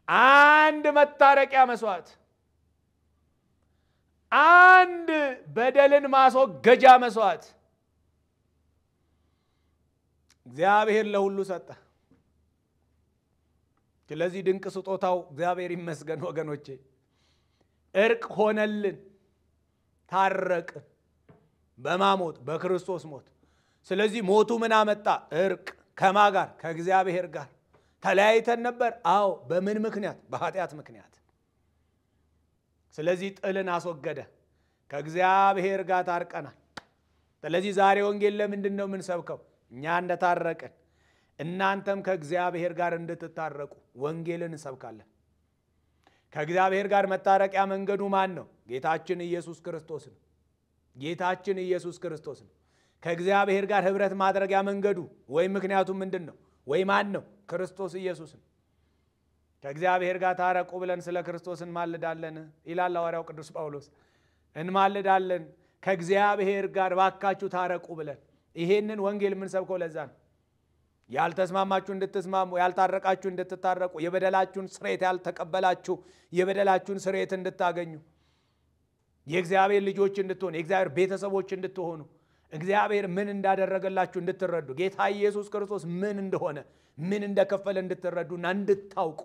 አንድ መታረቂያ መስዋዕት አንድ በደልን ማስወገጃ መስዋዕት እግዚአብሔር ለሁሉ ሰጠ። ስለዚህ ድንቅ ስጦታው እግዚአብሔር ይመስገን ወገኖቼ። እርቅ ሆነልን፣ ታረቅን በማሞት በክርስቶስ ሞት። ስለዚህ ሞቱ ምን አመጣ? እርቅ። ከማ ጋር? ከእግዚአብሔር ጋር። ተለያይተን ነበር። አዎ። በምን ምክንያት? በኃጢአት ምክንያት። ስለዚህ ጥልን አስወገደ፣ ከእግዚአብሔር ጋር ታርቀናል። ስለዚህ ዛሬ ወንጌል ለምንድን ነው የምንሰብከው? እኛ እንደታረቅን እናንተም ከእግዚአብሔር ጋር እንድትታረቁ ወንጌልን እንሰብካለን። ከእግዚአብሔር ጋር መታረቂያ መንገዱ ማን ነው? ጌታችን ኢየሱስ ክርስቶስ ነው። ጌታችን ኢየሱስ ክርስቶስ ነው። ከእግዚአብሔር ጋር ህብረት ማድረጊያ መንገዱ ወይም ምክንያቱ ምንድን ነው? ወይ ማን ነው? ክርስቶስ ኢየሱስ ነው። ከእግዚአብሔር ጋር ታረቁ ብለን ስለ ክርስቶስ እንማልዳለን ይላል ሐዋርያው ቅዱስ ጳውሎስ። እንማልዳለን ከእግዚአብሔር ጋር ባካችሁ ታረቁ ብለን። ይሄንን ወንጌል የምንሰብከው ለዛ ነው። ያልተስማማችሁ እንድትስማሙ፣ ያልታረቃችሁ እንድትታረቁ፣ የበደላችሁን ስርየት ያልተቀበላችሁ የበደላችሁን ስርየት እንድታገኙ፣ የእግዚአብሔር ልጆች እንድትሆኑ የእግዚአብሔር ቤተሰቦች እንድትሆኑ እግዚአብሔር ምን እንዳደረገላችሁ እንድትረዱ ጌታ ኢየሱስ ክርስቶስ ምን እንደሆነ ምን እንደከፈለ እንድትረዱና እንድታውቁ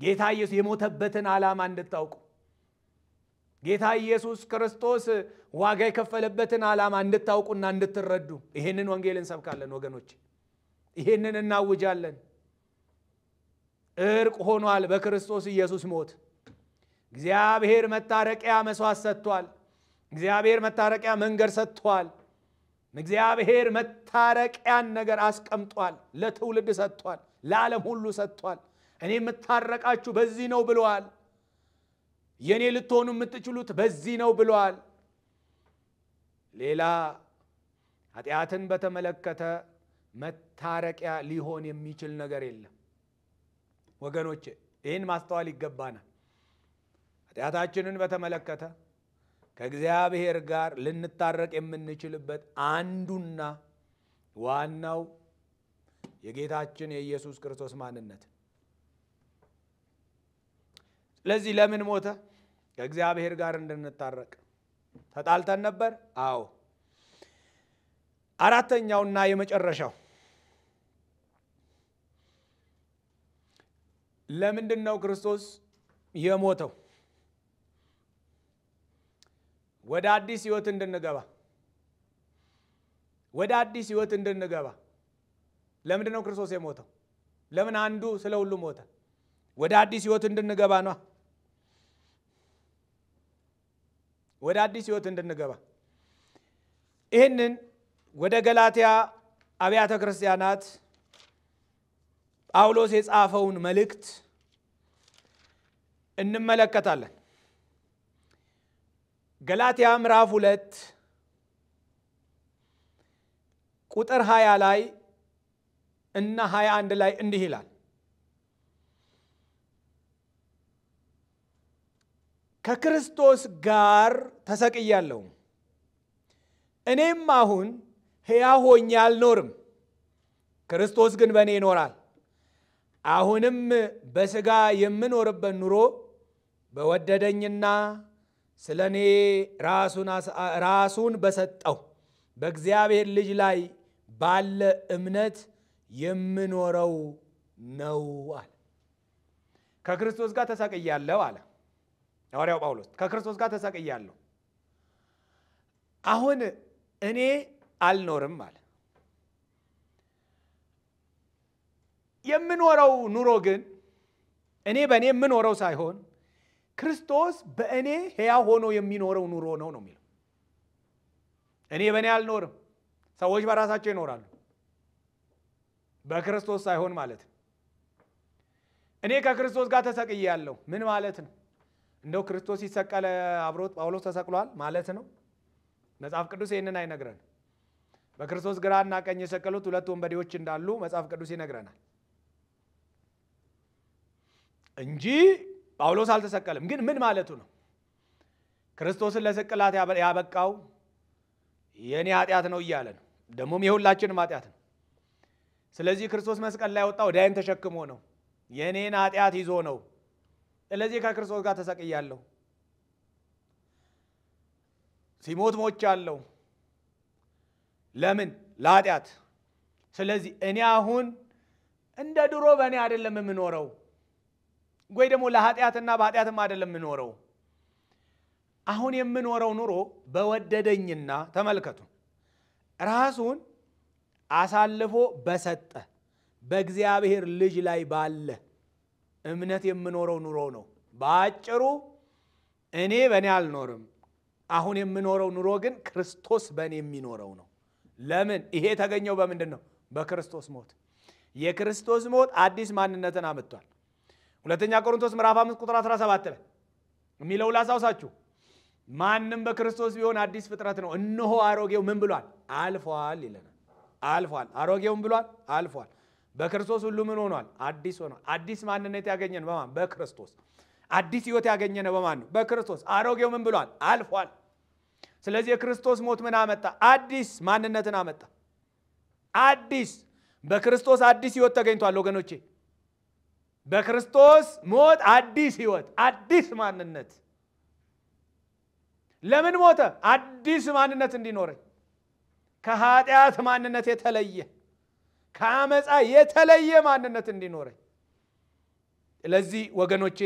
ጌታ ኢየሱስ የሞተበትን ዓላማ እንድታውቁ ጌታ ኢየሱስ ክርስቶስ ዋጋ የከፈለበትን ዓላማ እንድታውቁና እንድትረዱ ይሄንን ወንጌል እንሰብካለን ወገኖች ይሄንን እናውጃለን እርቅ ሆኗል በክርስቶስ ኢየሱስ ሞት እግዚአብሔር መታረቂያ መስዋዕት ሰጥቷል እግዚአብሔር መታረቂያ መንገድ ሰጥቷል እግዚአብሔር መታረቂያን ነገር አስቀምጧል ለትውልድ ሰጥቷል ለዓለም ሁሉ ሰጥቷል እኔ መታረቃችሁ በዚህ ነው ብለዋል የኔ ልትሆኑ የምትችሉት በዚህ ነው ብለዋል ሌላ ኃጢአትን በተመለከተ መታረቂያ ሊሆን የሚችል ነገር የለም ወገኖቼ ይሄን ማስተዋል ይገባናል ኃጢአታችንን በተመለከተ ከእግዚአብሔር ጋር ልንታረቅ የምንችልበት አንዱና ዋናው የጌታችን የኢየሱስ ክርስቶስ ማንነት ስለዚህ ለምን ሞተ ከእግዚአብሔር ጋር እንድንታረቅ ተጣልተን ነበር አዎ አራተኛውና የመጨረሻው ለምንድነው ክርስቶስ የሞተው ወደ አዲስ ህይወት እንድንገባ ለምንድነው ክርስቶስ የሞተው ለምን አንዱ ስለ ሁሉ ሞተ ወደ አዲስ ህይወት እንድንገባ ነው ወደ አዲስ ህይወት እንድንገባ ይሄንን ወደ ገላትያ አብያተ ክርስቲያናት ጳውሎስ የጻፈውን መልእክት እንመለከታለን ገላትያ ምዕራፍ 2 ቁጥር 20 ላይ እና 21 ላይ እንዲህ ይላል ከክርስቶስ ጋር ተሰቅያለሁ እኔም አሁን ሕያው ሆኜ አልኖርም ክርስቶስ ግን በእኔ ይኖራል አሁንም በሥጋ የምኖርበት ኑሮ በወደደኝና ስለኔ ራሱን በሰጠው በእግዚአብሔር ልጅ ላይ ባለ እምነት የምኖረው ነው አለ ከክርስቶስ ጋር ተሰቅያለሁ አለ ሐዋርያው ጳውሎስ ከክርስቶስ ጋር ተሰቅያለሁ አሁን እኔ አልኖርም አለ የምኖረው ኑሮ ግን እኔ በእኔ የምኖረው ሳይሆን ክርስቶስ በእኔ ሕያው ሆኖ የሚኖረው ኑሮ ነው የሚለው እኔ በእኔ አልኖርም ሰዎች በራሳቸው ይኖራሉ በክርስቶስ ሳይሆን ማለት እኔ ከክርስቶስ ጋር ተሰቅያለሁ ምን ማለት ነው እንደው ክርስቶስ ይሰቀለ አብሮት ጳውሎስ ተሰቅሏል ማለት ነው መጽሐፍ ቅዱስ ይሄንን አይነግረን በክርስቶስ ግራና ቀኝ የሰቀሉት ሁለት ወንበዴዎች እንዳሉ መጽሐፍ ቅዱስ ይነግረናል እንጂ ጳውሎስ አልተሰቀለም ግን ምን ማለቱ ነው ክርስቶስን ለስቅላት ያበቃው የኔ ኃጢአት ነው ይያለ ነው ደሞም የሁላችንም ኃጢአት ነው ስለዚህ ክርስቶስ መስቀል ላይ ወጣው ዳይን ተሸክሞ ነው የኔን ኃጢአት ይዞ ነው ስለዚህ ከክርስቶስ ጋር ተሰቅያለሁ ሲሞት ሞቻለሁ ለምን ለኃጢአት ስለዚህ እኔ አሁን እንደ ድሮ በእኔ አይደለም የምኖረው ወይ ደግሞ ለኃጢአትና በኃጢአትም አይደለም የምኖረው አሁን የምኖረው ኑሮ በወደደኝና ተመልከቱ ራሱን አሳልፎ በሰጠ በእግዚአብሔር ልጅ ላይ ባለ እምነት የምኖረው ኑሮ ነው ባጭሩ እኔ በእኔ አልኖርም አሁን የምኖረው ኑሮ ግን ክርስቶስ በእኔ የሚኖረው ነው ለምን ይሄ ተገኘው በምንድነው በክርስቶስ ሞት የክርስቶስ ሞት አዲስ ማንነትን አመጣል ሁለተኛ ቆሮንቶስ ምዕራፍ 5 ቁጥር 17 ላይ የሚለው ላሳውሳችሁ ማንንም በክርስቶስ ቢሆን አዲስ ፍጥረት ነው እነሆ አሮጌው ምን ብሏል አልፏል ይለናል አልፏል አሮጌውም ብሏል አልፏል በክርስቶስ ሁሉ ምን ሆኗል አዲስ ሆኗል አዲስ ማንነት ያገኘን በማን በክርስቶስ አዲስ ህይወት ያገኘን በማን ነው በክርስቶስ አሮጌው ምን ብሏል አልፏል ስለዚህ የክርስቶስ ሞት ምን አመጣ አዲስ ማንነትን አመጣ አዲስ በክርስቶስ አዲስ ህይወት ተገኝቷል ወገኖቼ በክርስቶስ ሞት አዲስ ህይወት አዲስ ማንነት ለምን ሞተ? አዲስ ማንነት እንዲኖረኝ፣ ከኃጢአት ማንነት የተለየ፣ ከአመፃ የተለየ ማንነት እንዲኖረኝ። ስለዚህ ወገኖቼ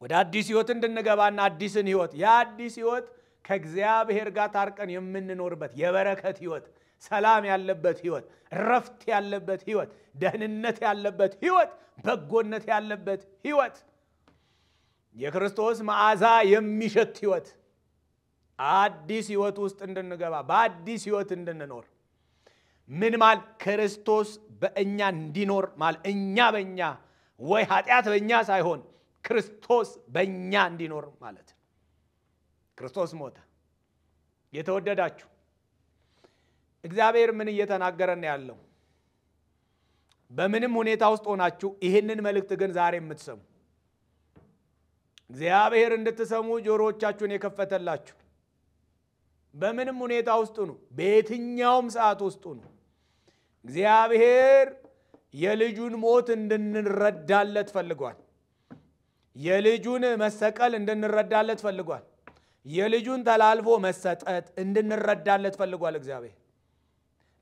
ወደ አዲስ ህይወት እንድንገባና አዲስን ህይወት የአዲስ ህይወት ከእግዚአብሔር ጋር ታርቀን የምንኖርበት የበረከት ህይወት፣ ሰላም ያለበት ህይወት፣ ረፍት ያለበት ህይወት፣ ደህንነት ያለበት ህይወት፣ በጎነት ያለበት ህይወት፣ የክርስቶስ መዓዛ የሚሸት ህይወት፣ አዲስ ህይወት ውስጥ እንድንገባ በአዲስ ህይወት እንድንኖር ምን ማለት ክርስቶስ በእኛ እንዲኖር ማለት እኛ በእኛ ወይ ኃጢአት በእኛ ሳይሆን ክርስቶስ በእኛ እንዲኖር ማለት ነው። ክርስቶስ ሞተ። የተወደዳችሁ እግዚአብሔር ምን እየተናገረን ያለው? በምንም ሁኔታ ውስጥ ሆናችሁ ይሄንን መልእክት ግን ዛሬ የምትሰሙ እግዚአብሔር እንድትሰሙ ጆሮዎቻችሁን የከፈተላችሁ በምንም ሁኔታ ውስጥ ነው፣ በየትኛውም ሰዓት ውስጥ ነው እግዚአብሔር የልጁን ሞት እንድንረዳለት ፈልጓል። የልጁን መሰቀል እንድንረዳለት ፈልጓል። የልጁን ተላልፎ መሰጠት እንድንረዳለት ፈልጓል እግዚአብሔር።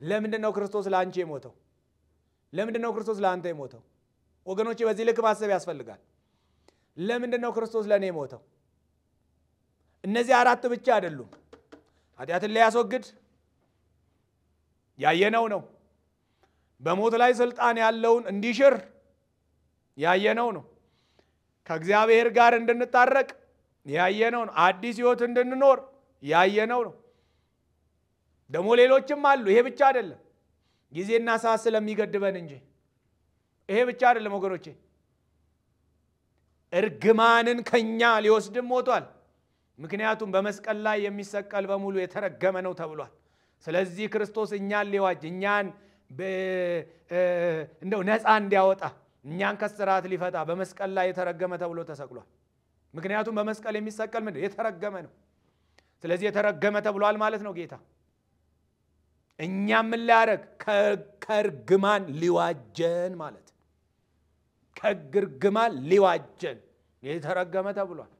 ለምንድነው ክርስቶስ ለአንቺ የሞተው? ለምንድነው ክርስቶስ ለአንተ የሞተው? ወገኖቼ በዚህ ልክ ማሰብ ያስፈልጋል። ለምንድነው ክርስቶስ ለኔ የሞተው? እነዚህ አራት ብቻ አይደሉም። ኃጢአትን ሊያስወግድ ያየነው ነው። በሞት ላይ ስልጣን ያለውን እንዲሽር ያየነው ነው። ከእግዚአብሔር ጋር እንድንታረቅ ያየነው ነው። አዲስ ህይወት እንድንኖር ያየነው ነው። ደግሞ ሌሎችም አሉ። ይሄ ብቻ አይደለም። ጊዜና ሰዓት ስለሚገድበን እንጂ ይሄ ብቻ አይደለም ወገኖቼ። እርግማንን ከኛ ሊወስድም ሞቷል። ምክንያቱም በመስቀል ላይ የሚሰቀል በሙሉ የተረገመ ነው ተብሏል። ስለዚህ ክርስቶስ እኛን ሊዋጅ እኛን እንደው ነፃ እንዲያወጣ እኛን ከስራት ሊፈታ በመስቀል ላይ የተረገመ ተብሎ ተሰቅሏል። ምክንያቱም በመስቀል የሚሰቀል ምንድነው? የተረገመ ነው። ስለዚህ የተረገመ ተብሏል ማለት ነው ጌታ። እኛም ምን ሊያደርግ? ከእርግማን ሊዋጀን ማለት ነው። ከእርግማን ሊዋጀን የተረገመ ተብሏል።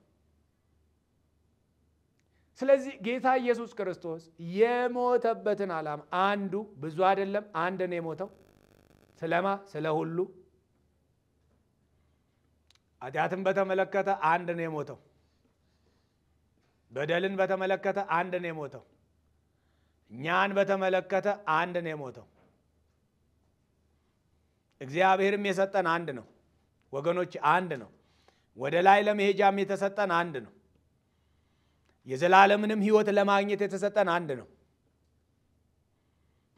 ስለዚህ ጌታ ኢየሱስ ክርስቶስ የሞተበትን ዓላማ አንዱ ብዙ አይደለም፣ አንድ ነው የሞተው። ስለማ ስለ ሁሉ። ኃጢአትን በተመለከተ አንድ ነው የሞተው። በደልን በተመለከተ አንድ ነው የሞተው። እኛን በተመለከተ አንድ ነው የሞተው። እግዚአብሔርም የሰጠን አንድ ነው ወገኖች፣ አንድ ነው። ወደ ላይ ለመሄጃም የተሰጠን አንድ ነው። የዘላለምንም ህይወት ለማግኘት የተሰጠን አንድ ነው።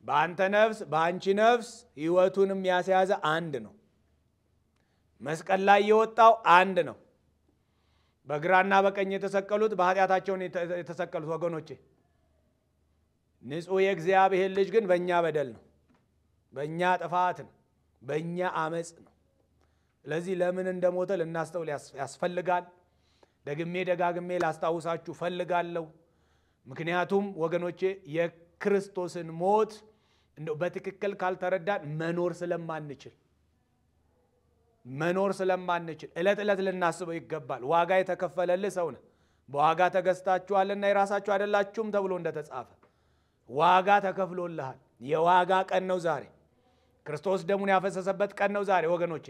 በአንተ ነፍስ በአንቺ ነፍስ ህይወቱንም ያስያዘ አንድ ነው። መስቀል ላይ የወጣው አንድ ነው። በግራና በቀኝ የተሰቀሉት በኃጢአታቸው የተሰቀሉት ወገኖቼ፣ ንጹህ የእግዚአብሔር ልጅ ግን በእኛ በደል ነው፣ በእኛ ጥፋት ነው፣ በእኛ አመጽ ነው። ስለዚህ ለምን እንደሞተ ልናስተውል ያስፈልጋል። ደግሜ ደጋግሜ ላስታውሳችሁ ፈልጋለሁ። ምክንያቱም ወገኖቼ የክርስቶስን ሞት እንደው በትክክል ካልተረዳን መኖር ስለማንችል እለት እለት ልናስበው ይገባል። ዋጋ የተከፈለልህ ሰው ነህ። በዋጋ ተገዝታችኋልና የራሳችሁ አይደላችሁም ተብሎ እንደተጻፈ ዋጋ ተከፍሎልሃል። የዋጋ ቀን ነው ዛሬ። ክርስቶስ ደሙን ያፈሰሰበት ቀን ነው ዛሬ ወገኖቼ።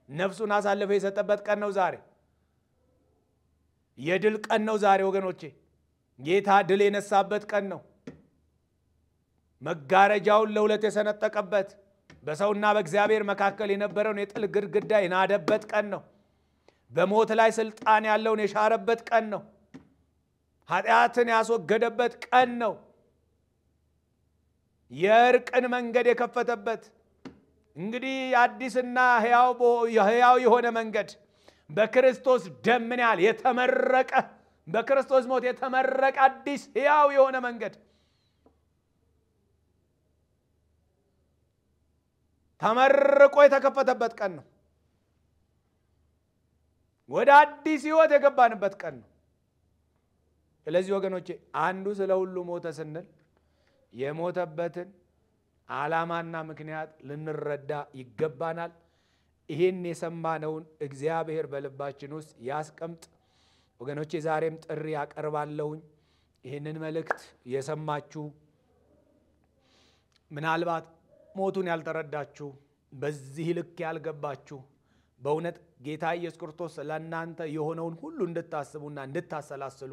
ነፍሱን አሳልፎ የሰጠበት ቀን ነው ዛሬ። የድል ቀን ነው ዛሬ ወገኖቼ። ጌታ ድል የነሳበት ቀን ነው። መጋረጃውን ለሁለት የሰነጠቀበት፣ በሰውና በእግዚአብሔር መካከል የነበረውን የጥል ግድግዳ የናደበት ቀን ነው። በሞት ላይ ስልጣን ያለውን የሻረበት ቀን ነው። ኃጢአትን ያስወገደበት ቀን ነው። የእርቅን መንገድ የከፈተበት፣ እንግዲህ አዲስና ሕያው የሆነ መንገድ በክርስቶስ ደም ምን ያህል የተመረቀ፣ በክርስቶስ ሞት የተመረቀ አዲስ ሕያው የሆነ መንገድ ተመርቆ የተከፈተበት ቀን ነው። ወደ አዲስ ሕይወት የገባንበት ቀን ነው። ስለዚህ ወገኖቼ አንዱ ስለ ሁሉ ሞተ ስንል የሞተበትን ዓላማና ምክንያት ልንረዳ ይገባናል። ይሄን የሰማነውን እግዚአብሔር በልባችን ውስጥ ያስቀምጥ። ወገኖቼ ዛሬም ጥሪ ያቀርባለሁኝ። ይህንን መልእክት የሰማችሁ ምናልባት ሞቱን ያልተረዳችሁ በዚህ ልክ ያልገባችሁ በእውነት ጌታ ኢየሱስ ክርስቶስ ለእናንተ የሆነውን ሁሉ እንድታስቡና እንድታሰላስሉ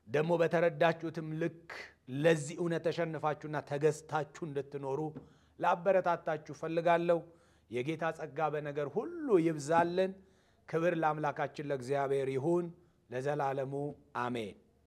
ደግሞ በተረዳችሁትም ልክ ለዚህ እውነት ተሸንፋችሁና ተገዝታችሁ እንድትኖሩ ላበረታታችሁ ፈልጋለሁ። የጌታ ጸጋ በነገር ሁሉ ይብዛልን። ክብር ለአምላካችን ለእግዚአብሔር ይሁን ለዘላለሙ አሜን።